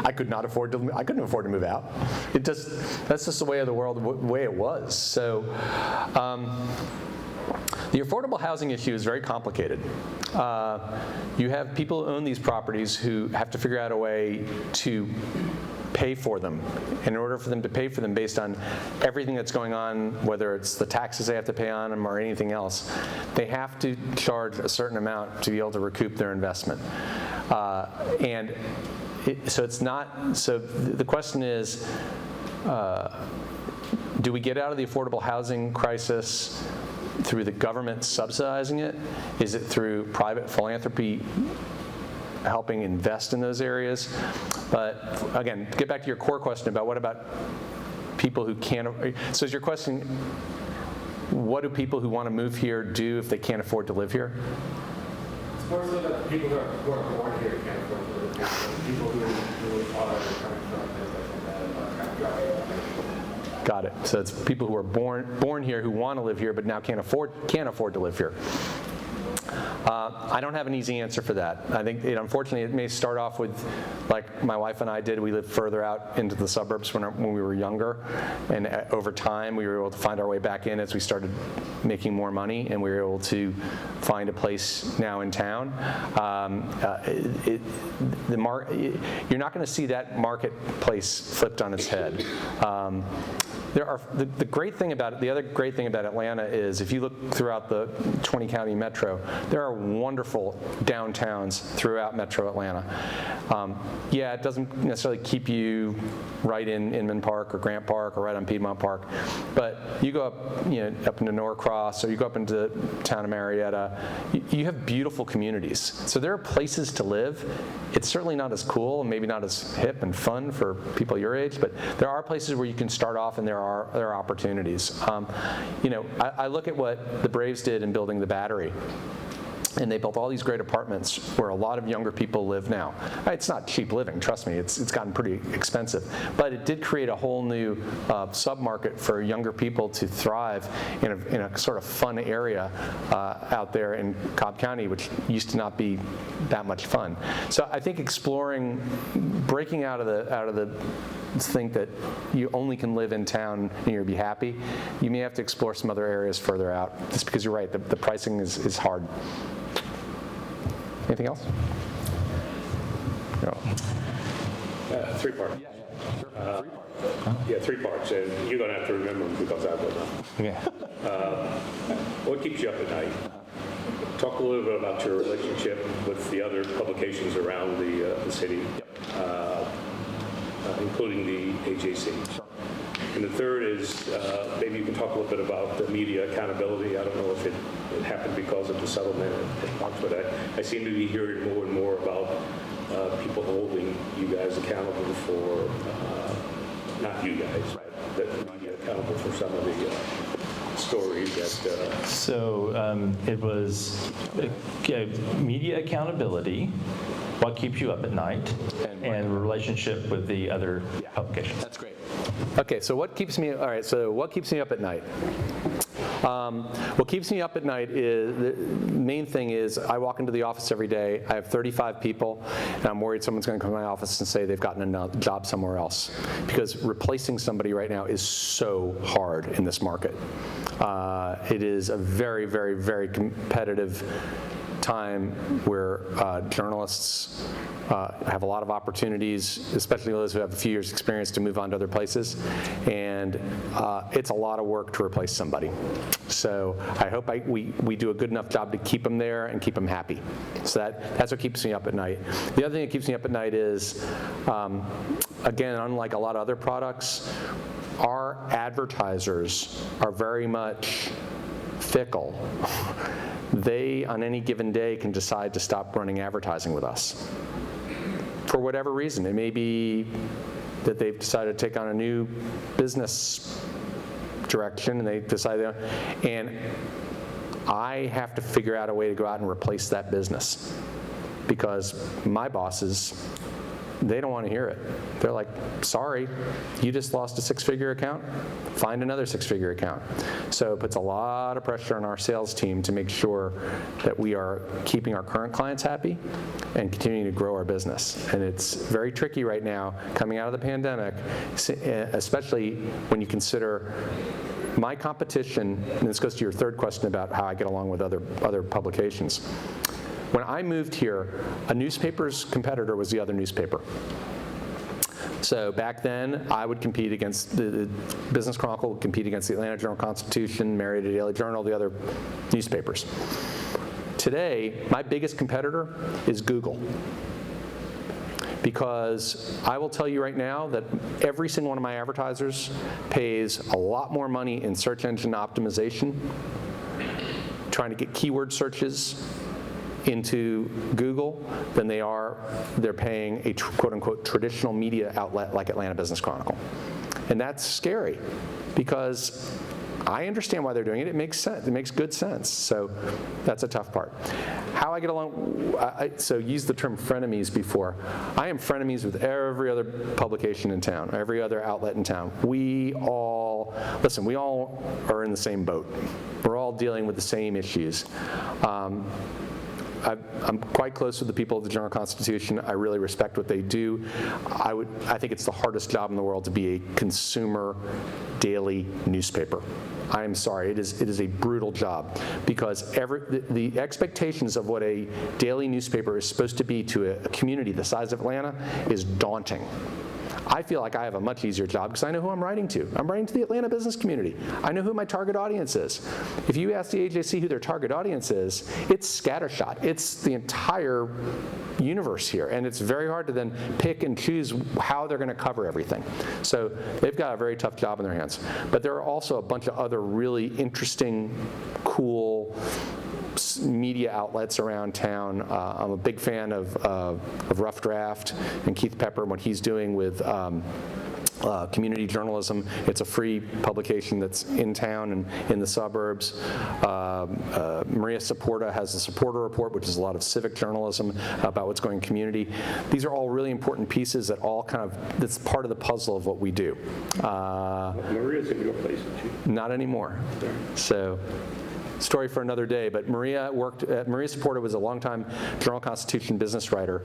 I couldn't afford to move out. That's just the way of the world, the way it was. So the affordable housing issue is very complicated. You have people who own these properties who have to figure out a way to pay for them. In order for them to pay for them based on everything that's going on, whether it's the taxes they have to pay on them or anything else, they have to charge a certain amount to be able to recoup their investment. So the question is, do we get out of the affordable housing crisis through the government subsidizing it? Is it through private philanthropy helping invest in those areas? But again, get back to your core question about what about people who can't. So is your question, what do people who want to move here do if they can't afford to live here? It's more so that people who are born here can't afford to live here. People who are coming from places like that. Got it. So it's people who are born here who want to live here but now can't afford to live here. I don't have an easy answer for that. I think, unfortunately, it may start off with, like my wife and I did, we lived further out into the suburbs when we were younger, and over time we were able to find our way back in as we started making more money, and we were able to find a place now in town. You're not going to see that marketplace flipped on its head. The great thing about it, the other great thing about Atlanta is if you look throughout the 20-county metro, there are wonderful downtowns throughout metro Atlanta. Yeah, it doesn't necessarily keep you right in Inman Park or Grant Park or right on Piedmont Park, but you go up into Norcross or you go up into the town of Marietta, you have beautiful communities. So there are places to live. It's certainly not as cool and maybe not as hip and fun for people your age, but there are places where you can start off and there are opportunities. I look at what the Braves did in building the Battery. And they built all these great apartments where a lot of younger people live now. It's not cheap living, trust me, it's gotten pretty expensive. But it did create a whole new sub-market for younger people to thrive in a sort of fun area out there in Cobb County, which used to not be that much fun. So I think exploring, breaking out of the think that you only can live in town and you'll be happy, you may have to explore some other areas further out, just because you're right, the pricing is hard. Anything else? No. Three parts. Three parts, and you're going to have to remember them because I will not. Yeah. What keeps you up at night? Talk a little bit about your relationship with the other publications around the city, including the AJC. Sure. And the third is, maybe you can talk a little bit about the media accountability. I don't know if it happened because of the settlement, but I seem to be hearing more and more about people holding you guys accountable for, not you guys, right, that media accountable for some of the stories that... So it was media accountability, what keeps you up at night, and relationship with the other publications. That's great. Okay, so what keeps me up at night? What keeps me up at night is, the main thing is I walk into the office every day, I have 35 people, and I'm worried someone's going to come to my office and say they've gotten a job somewhere else. Because replacing somebody right now is so hard in this market. It is a very, very, very competitive time where journalists have a lot of opportunities, especially those who have a few years' experience, to move on to other places, and it's a lot of work to replace somebody. So I hope we do a good enough job to keep them there and keep them happy. So that's what keeps me up at night. The other thing that keeps me up at night is, again, unlike a lot of other products, our advertisers are very much fickle. They, on any given day, can decide to stop running advertising with us for whatever reason. It may be that they've decided to take on a new business direction, and they decide, and I have to figure out a way to go out and replace that business, because my bosses they don't want to hear it. They're like, sorry, you just lost a six-figure account? Find another six-figure account. So it puts a lot of pressure on our sales team to make sure that we are keeping our current clients happy and continuing to grow our business. And it's very tricky right now coming out of the pandemic, especially when you consider my competition, and this goes to your third question about how I get along with other publications. When I moved here, a newspaper's competitor was the other newspaper. So back then, I would compete against the Business Chronicle, would compete against the Atlanta Journal-Constitution, Marietta Daily Journal, the other newspapers. Today, my biggest competitor is Google. Because I will tell you right now that every single one of my advertisers pays a lot more money in search engine optimization, trying to get keyword searches into Google than they're paying a quote-unquote traditional media outlet like Atlanta Business Chronicle. And that's scary because I understand why they're doing it. It makes sense. It makes good sense. So that's a tough part. How I get along, so use the term frenemies before. I am frenemies with every other publication in town, every other outlet in town. We all are in the same boat. We're all dealing with the same issues. I'm quite close with the people of the Journal-Constitution. I really respect what they do. I think it's the hardest job in the world to be a consumer daily newspaper. I am sorry, it is a brutal job because the expectations of what a daily newspaper is supposed to be to a community the size of Atlanta is daunting. I feel like I have a much easier job because I know who I'm writing to. I'm writing to the Atlanta business community. I know who my target audience is. If you ask the AJC who their target audience is, it's scattershot. It's the entire universe here, and it's very hard to then pick and choose how they're going to cover everything. So they've got a very tough job in their hands. But there are also a bunch of other really interesting, cool media outlets around town. I'm a big fan of Rough Draft and Keith Pepper and what he's doing with community journalism. It's a free publication that's in town and in the suburbs. Maria Saporta has the Supporter Report, which is a lot of civic journalism about what's going in community. These are all really important pieces that that's part of the puzzle of what we do. Maria's in your place, isn't she? Not anymore. So. Story for another day, but Maria Saporta was a longtime Journal-Constitution business writer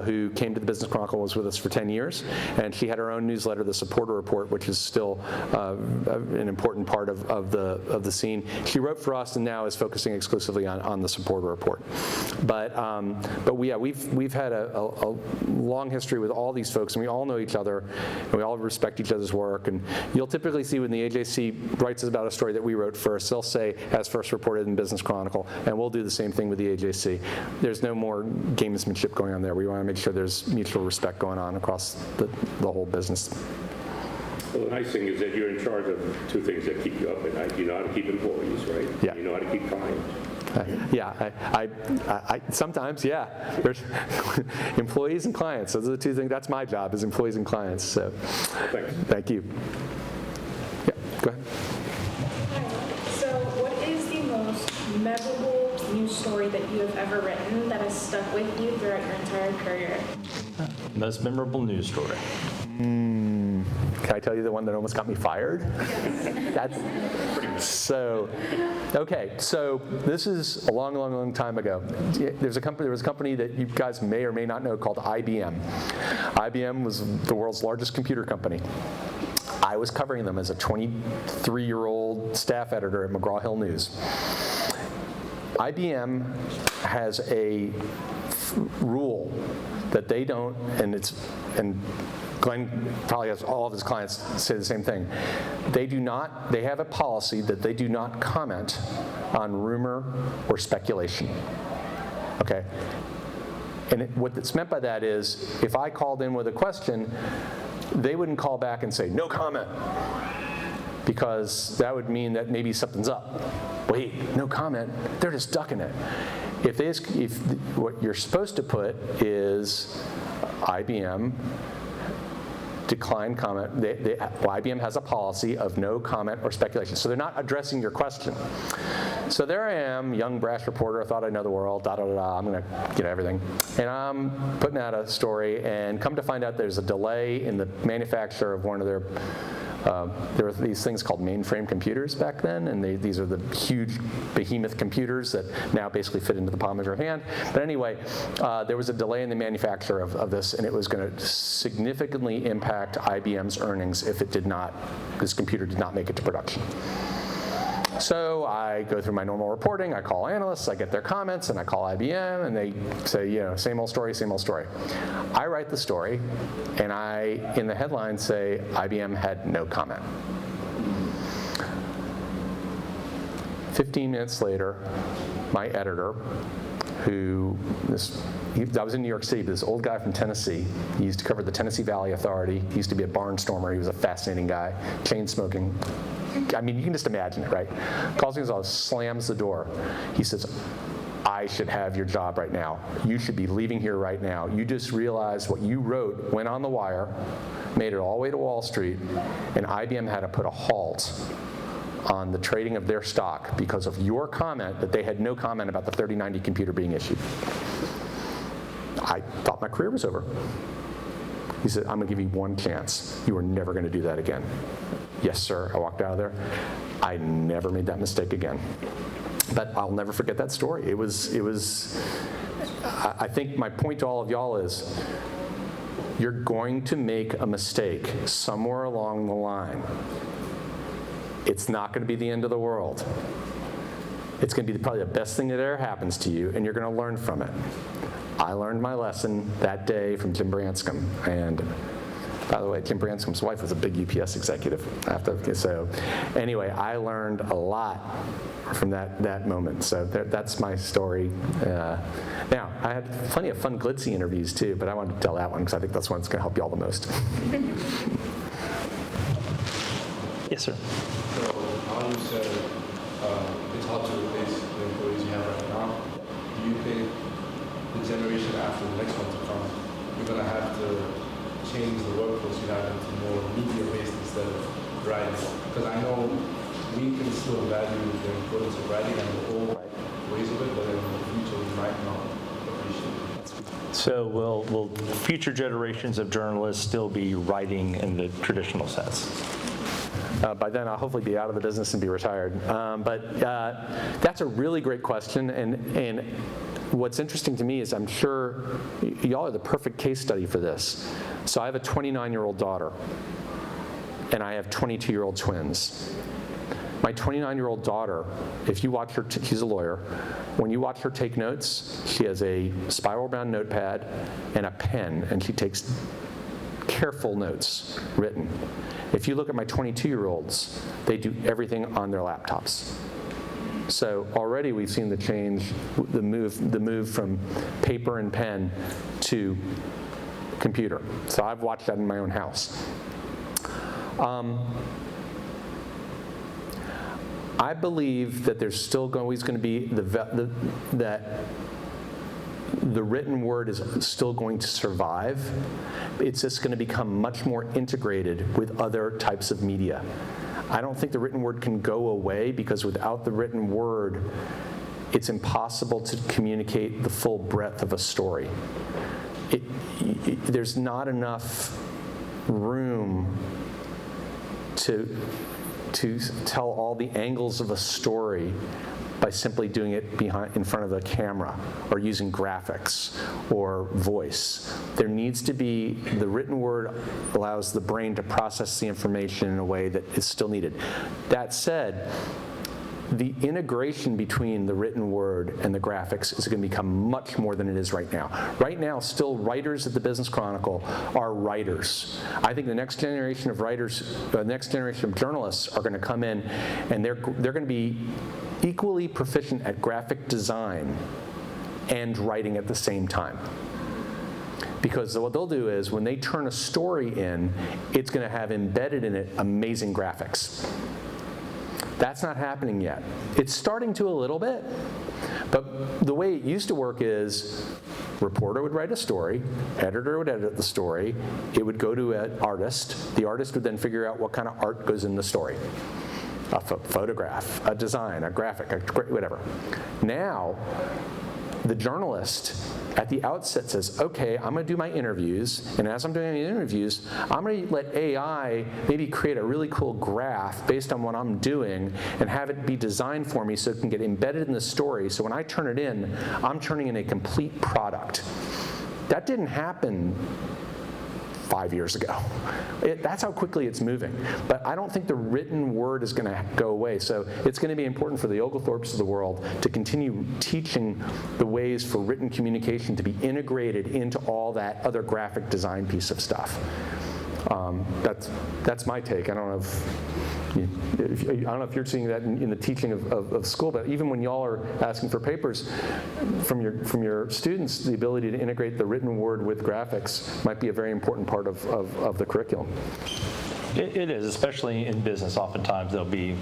who came to the Business Chronicle, was with us for 10 years, and she had her own newsletter, the Supporter Report, which is still an important part of the scene. She wrote for us and now is focusing exclusively on the Supporter Report. But we've had a long history with all these folks, and we all know each other, and we all respect each other's work. And you'll typically see when the AJC writes about a story that we wrote first, they'll say, as first reported in Business Chronicle, and we'll do the same thing with the AJC. There's no more gamesmanship going on there. We want to make sure there's mutual respect going on across the whole business. Well, the nice thing is that you're in charge of two things that keep you up at night. You know how to keep employees, right? Yeah. You know how to keep clients. I sometimes, yeah. There's employees and clients. Those are the two things. That's my job, is employees and clients. So, Thanks. Thank you. Yeah, go ahead. So what is the most memorable news story that you have ever written that has stuck with you throughout your entire career? Most memorable news story. Can I tell you the one that almost got me fired? So this is a long time ago. There was a company that you guys may or may not know called IBM. IBM was the world's largest computer company. I was covering them as a 23-year-old staff editor at McGraw-Hill News. IBM has a rule that they don't, and Glenn probably has all of his clients say the same thing. They have a policy that they do not comment on rumor or speculation. Okay? And what's meant by that is, if I called in with a question, they wouldn't call back and say, no comment, because that would mean that maybe something's up. Wait, no comment, they're just ducking it. If what you're supposed to put is IBM decline comment, IBM has a policy of no comment or speculation, so they're not addressing your question. So there I am, young brash reporter, I thought I know the world, I'm gonna get everything. And I'm putting out a story, and come to find out there's a delay in the manufacture of one of their, there were these things called mainframe computers back then, and these are the huge behemoth computers that now basically fit into the palm of your hand. But anyway, there was a delay in the manufacture of this, and it was gonna significantly impact IBM's earnings if it did not, this computer did not make it to production. So I go through my normal reporting, I call analysts, I get their comments, and I call IBM, and they say, you know, same old story, same old story. I write the story, and I, in the headline, say IBM had no comment. 15 minutes later, my editor, I was in New York City, but this old guy from Tennessee, he used to cover the Tennessee Valley Authority, he used to be a barnstormer, he was a fascinating guy, chain smoking. I mean, you can just imagine it, right? Calls me in his office, slams the door. He says, I should have your job right now. You should be leaving here right now. You just realized what you wrote went on the wire, made it all the way to Wall Street, and IBM had to put a halt on the trading of their stock because of your comment that they had no comment about the 3090 computer being issued. I thought my career was over. He said, I'm gonna give you one chance. You are never gonna do that again. Yes, sir. I walked out of there. I never made that mistake again. But I'll never forget that story. It was. I think my point to all of y'all is, you're going to make a mistake somewhere along the line. It's not going to be the end of the world. It's going to be probably the best thing that ever happens to you, and you're going to learn from it. I learned my lesson that day from Jim Branscombe, and by the way, Jim Branscombe's wife was a big UPS executive. So anyway, I learned a lot from that moment. So that's my story. Now, I had plenty of fun glitzy interviews too, but I wanted to tell that one because I think that's one that's going to help you all the most. Yes, sir. So, how you said it's hard to replace the employees you have right now. Do you think the generation after the next one to come, you're going to have to change the workforce you have into more media-based instead of writing? Because I know we can still value the importance of writing and the old ways of it, but in the future we might not appreciate it. So will future generations of journalists still be writing in the traditional sense? By then, I'll hopefully be out of the business and be retired. But that's a really great question. And what's interesting to me is I'm sure y'all are the perfect case study for this. So I have a 29-year-old daughter, and I have 22-year-old twins. My 29-year-old daughter, if you watch her, she's a lawyer, when you watch her take notes, she has a spiral-bound notepad and a pen, and she takes careful notes written. If you look at my 22-year-olds, they do everything on their laptops. So already we've seen the change, the move from paper and pen to computer. So I've watched that in my own house. I believe that there's still always going to be that the written word is still going to survive. It's just going to become much more integrated with other types of media. I don't think the written word can go away, because without the written word, it's impossible to communicate the full breadth of a story. There's not enough room to tell all the angles of a story by simply doing it in front of the camera or using graphics or voice. There needs to be, the written word allows the brain to process the information in a way that is still needed. That said, the integration between the written word and the graphics is going to become much more than it is right now. Right now, still writers at the Business Chronicle are writers. I think the next generation of writers, the next generation of journalists are going to come in, and they're going to be equally proficient at graphic design and writing at the same time. Because what they'll do is, when they turn a story in, it's going to have embedded in it amazing graphics. That's not happening yet. It's starting to a little bit, but the way it used to work is, reporter would write a story, editor would edit the story, it would go to an artist, the artist would then figure out what kind of art goes in the story. a photograph, a design, a graphic, whatever. Now, the journalist at the outset says, okay, I'm going to do my interviews, and as I'm doing the interviews, I'm going to let AI maybe create a really cool graph based on what I'm doing and have it be designed for me so it can get embedded in the story, so when I turn it in, I'm turning in a complete product. That didn't happen 5 years ago. That's how quickly it's moving. But I don't think the written word is going to go away. So it's going to be important for the Oglethorpes of the world to continue teaching the ways for written communication to be integrated into all that other graphic design piece of stuff. That's my take. I don't know if you're seeing that in the teaching of school, but even when y'all are asking for papers from your students, the ability to integrate the written word with graphics might be a very important part of the curriculum. It is, especially in business. Oftentimes there'll be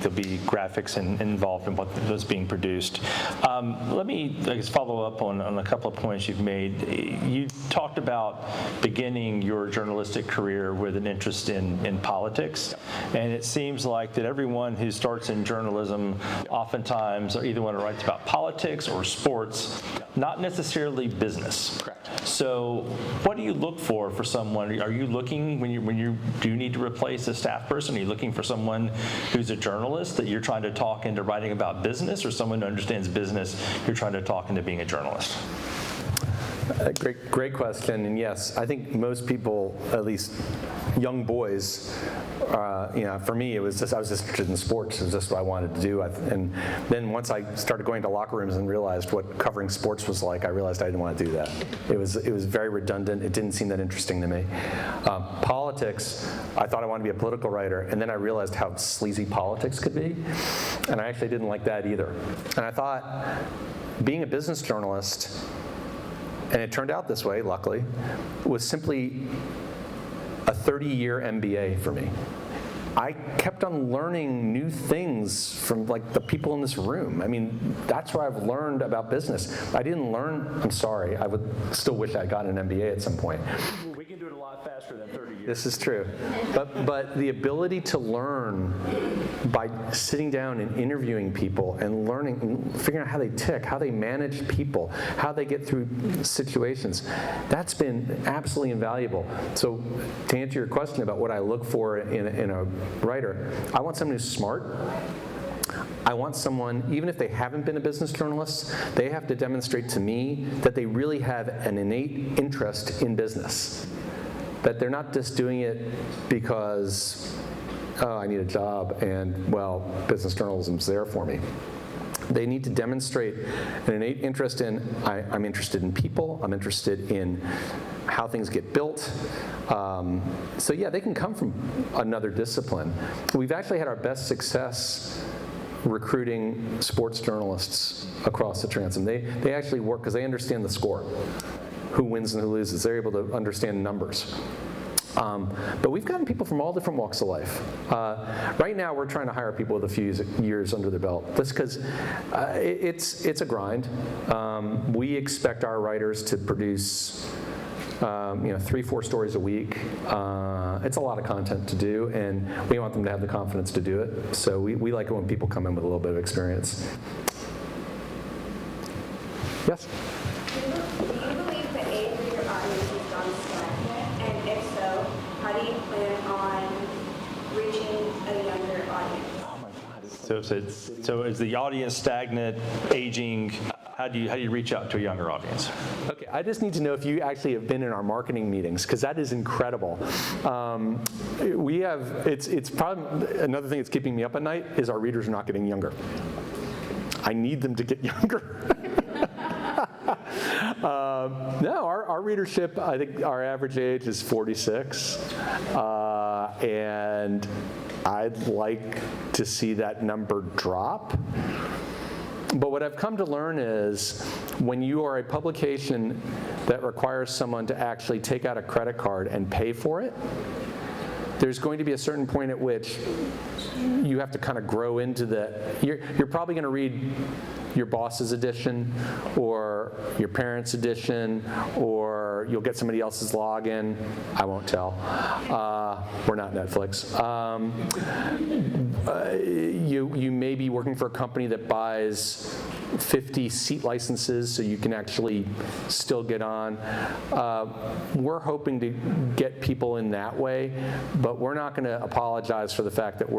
graphics involved in what's being produced. Let me, I guess, follow up on a couple of points you've made. You talked about beginning your journalistic career with an interest in politics, and it seems like that everyone who starts in journalism oftentimes either want to write about politics or sports, not necessarily business. Correct. So what do you look for someone? Are you looking, when you do need to replace a staff person, are you looking for someone who's a journalist that you're trying to talk into writing about business, or someone who understands business you're trying to talk into being a journalist? Great question, and yes, I think most people, at least young boys, for me, it was just, I was just interested in sports. It was just what I wanted to do. And then once I started going to locker rooms and realized what covering sports was like, I realized I didn't want to do that. It was very redundant. It didn't seem that interesting to me. Politics, I thought I wanted to be a political writer, and then I realized how sleazy politics could be, and I actually didn't like that either. And I thought, being a business journalist, and it turned out this way, luckily, was simply a 30-year MBA for me. I kept on learning new things from like the people in this room. I mean, that's where I've learned about business. I didn't learn, I'm sorry, I would still wish I got an MBA at some point. We can do it a lot faster than 30 years. This is true. But the ability to learn by sitting down and interviewing people and learning, and figuring out how they tick, how they manage people, how they get through situations, that's been absolutely invaluable. So to answer your question about what I look for in a writer, I want someone who's smart. I want someone, even if they haven't been a business journalist, they have to demonstrate to me that they really have an innate interest in business. That they're not just doing it because, oh, I need a job and, well, business journalism's there for me. They need to demonstrate an innate interest in, I'm interested in people, I'm interested in how things get built. So yeah, they can come from another discipline. We've actually had our best success recruiting sports journalists across the transom. They actually work because they understand the score, who wins and who loses. They're able to understand numbers. But we've gotten people from all different walks of life. Right now, we're trying to hire people with a few years under their belt. That's because it's a grind. We expect our writers to produce 3-4 stories a week. It's a lot of content to do, and we want them to have the confidence to do it. So we like it when people come in with a little bit of experience. Yes? Do you believe the age of your audience has gone stagnant? And if so, how do you plan on reaching a younger audience? So is the audience stagnant, aging? How do you reach out to a younger audience? Okay, I just need to know if you actually have been in our marketing meetings, because that is incredible. It's probably another thing that's keeping me up at night is our readers are not getting younger. I need them to get younger. No, our readership, I think our average age is 46, and I'd like to see that number drop. But what I've come to learn is when you are a publication that requires someone to actually take out a credit card and pay for it, there's going to be a certain point at which you have to kind of grow into you're probably going to read your boss's edition or your parents' edition or or you'll get somebody else's login. I won't tell. We're not Netflix. You may be working for a company that buys 50 seat licenses so you can actually still get on. We're hoping to get people in that way, but we're not going to apologize for the fact that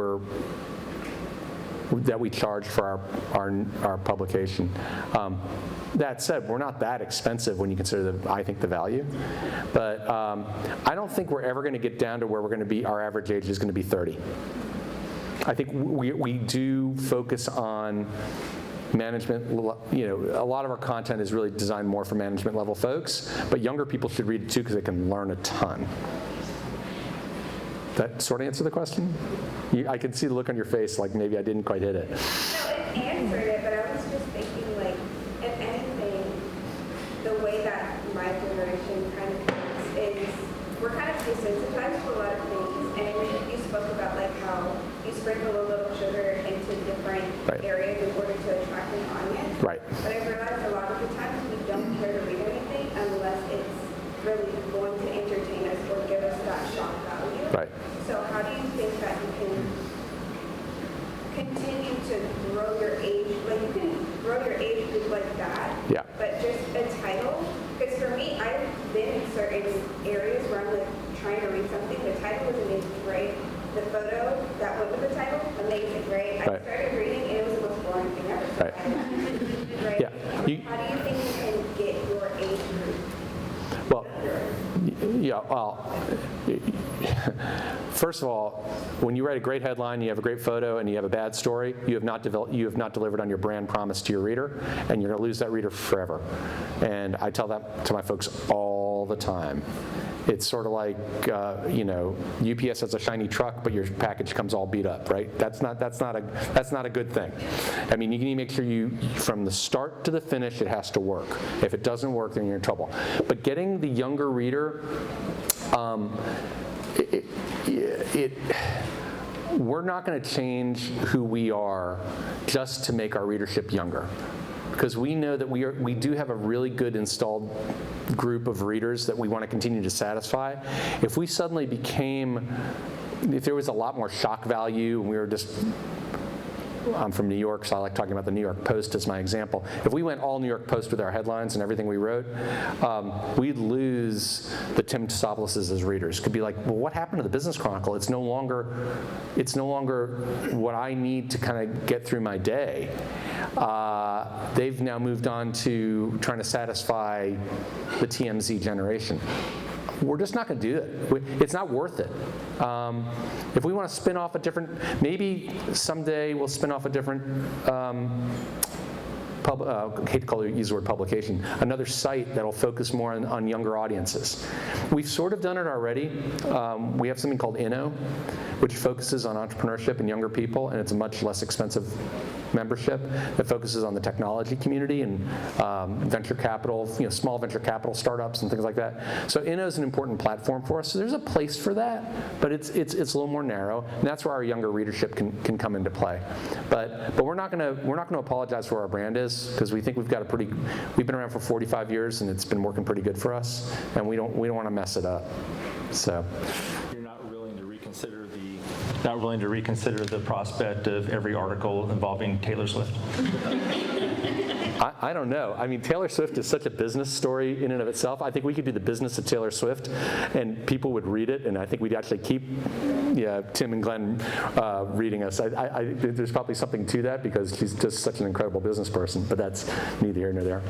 we charge for our publication. That said, we're not that expensive when you consider I think the value. But I don't think we're ever going to get down to where we're going to be, our average age is going to be 30. I think we do focus on management, a lot of our content is really designed more for management level folks, but younger people should read it too because they can learn a ton. That sort of answer the question? I can see the look on your face like maybe I didn't quite hit it. No, it answered it, but I was just thinking, like, if anything, the way that my generation kind of thinks is we're kind of desensitized to a lot of things, and you spoke about like how you sprinkle a little sugar into different areas in order to attract an audience. Right. But I've realized a lot of the times we don't care to read anything unless it's really going to entertain us or give us that shock value. Right. So how do you think that you can continue to grow your age? Like you can grow your age group like that, Yeah. but just a title. Because for me, I've been in certain areas where I'm like trying to read something. The title was amazing, great. The photo that went with the title, amazing, great. I started reading and it was the most boring thing ever. So Right. Right? Yeah. How do you think you can get your age group? Well, yeah, well, first of all, when you write a great headline, you have a great photo, and you have a bad story, you have not delivered on your brand promise to your reader, and you're going to lose that reader forever. And I tell that to my folks all the time. It's sort of like, UPS has a shiny truck, but your package comes all beat up, right? That's not a good thing. I mean, you need to make sure from the start to the finish, it has to work. If it doesn't work, then you're in trouble. But getting the younger reader, we're not going to change who we are just to make our readership younger. Because we know that we do have a really good installed group of readers that we want to continue to satisfy. If we suddenly if there was a lot more shock value and we were just, I'm from New York, so I like talking about the New York Post as my example. If we went all New York Post with our headlines and everything we wrote, we'd lose the Tim Tsouploses as readers. Could be like, well, what happened to the Business Chronicle? It's no longer what I need to kind of get through my day. They've now moved on to trying to satisfy the TMZ generation. We're just not going to do it. It's not worth it. If we want to spin off maybe someday we'll spin off a different, hate to use the word publication, another site that'll focus more on younger audiences. We've sort of done it already. We have something called Inno, which focuses on entrepreneurship and younger people, and it's a much less expensive membership that focuses on the technology community and venture capital, small venture capital startups and things like that. So Inno is an important platform for us. So there's a place for that, but it's a little more narrow, and that's where our younger readership can come into play. But we're not going to apologize for where our brand is, because we think we've been around for 45 years and it's been working pretty good for us, and we don't want to mess it up. So. You're not willing to reconsider the prospect of every article involving Taylor Swift? I don't know. I mean, Taylor Swift is such a business story in and of itself. I think we could do the business of Taylor Swift, and people would read it, and I think we'd actually keep Tim and Glenn reading us. There's probably something to that because she's just such an incredible business person, but that's neither here nor there.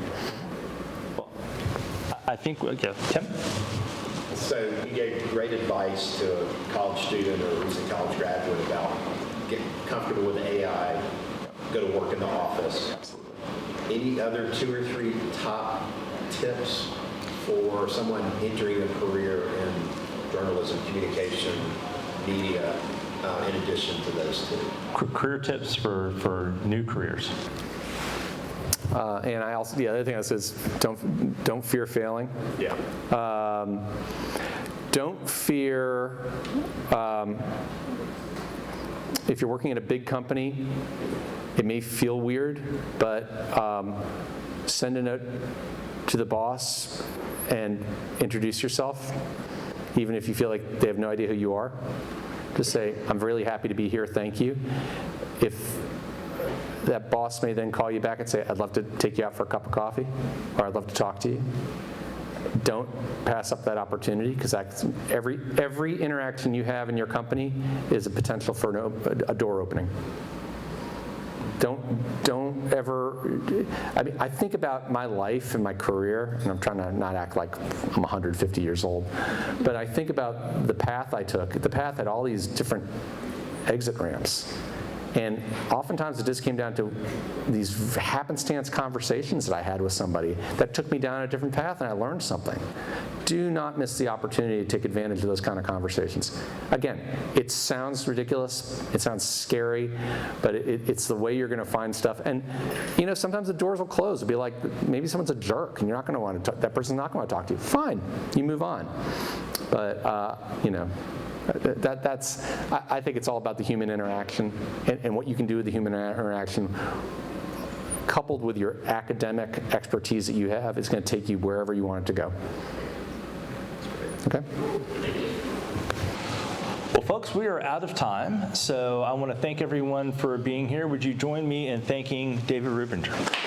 Well, I think, Tim? So you gave great advice to a college student or a recent college graduate about getting comfortable with AI, go to work in the office. Absolutely. Any other 2 or 3 top tips for someone entering a career in journalism, communication, media, in addition to those 2? Career tips for new careers. And I also, the other thing I say is don't fear failing. Yeah. Don't fear if you're working at a big company, it may feel weird, but send a note to the boss and introduce yourself, even if you feel like they have no idea who you are. Just say, I'm really happy to be here, thank you. If that boss may then call you back and say, I'd love to take you out for a cup of coffee, or I'd love to talk to you. Don't pass up that opportunity, because every interaction you have in your company is a potential for a door opening. Don't ever, I mean, I think about my life and my career, and I'm trying to not act like I'm 150 years old, but I think about the path I took. The path had all these different exit ramps. And oftentimes it just came down to these happenstance conversations that I had with somebody that took me down a different path, and I learned something. Do not miss the opportunity to take advantage of those kind of conversations. Again, it sounds ridiculous, it sounds scary, but it's the way you're going to find stuff. And you know, sometimes the doors will close. It'll be like, maybe someone's a jerk, and you're not going to want to talk, that person's not going to talk to you. Fine, you move on. But you know, I think it's all about the human interaction and what you can do with the human interaction, coupled with your academic expertise that you have, is going to take you wherever you want it to go. Okay? Well, folks, we are out of time, so I want to thank everyone for being here. Would you join me in thanking David Rubinger?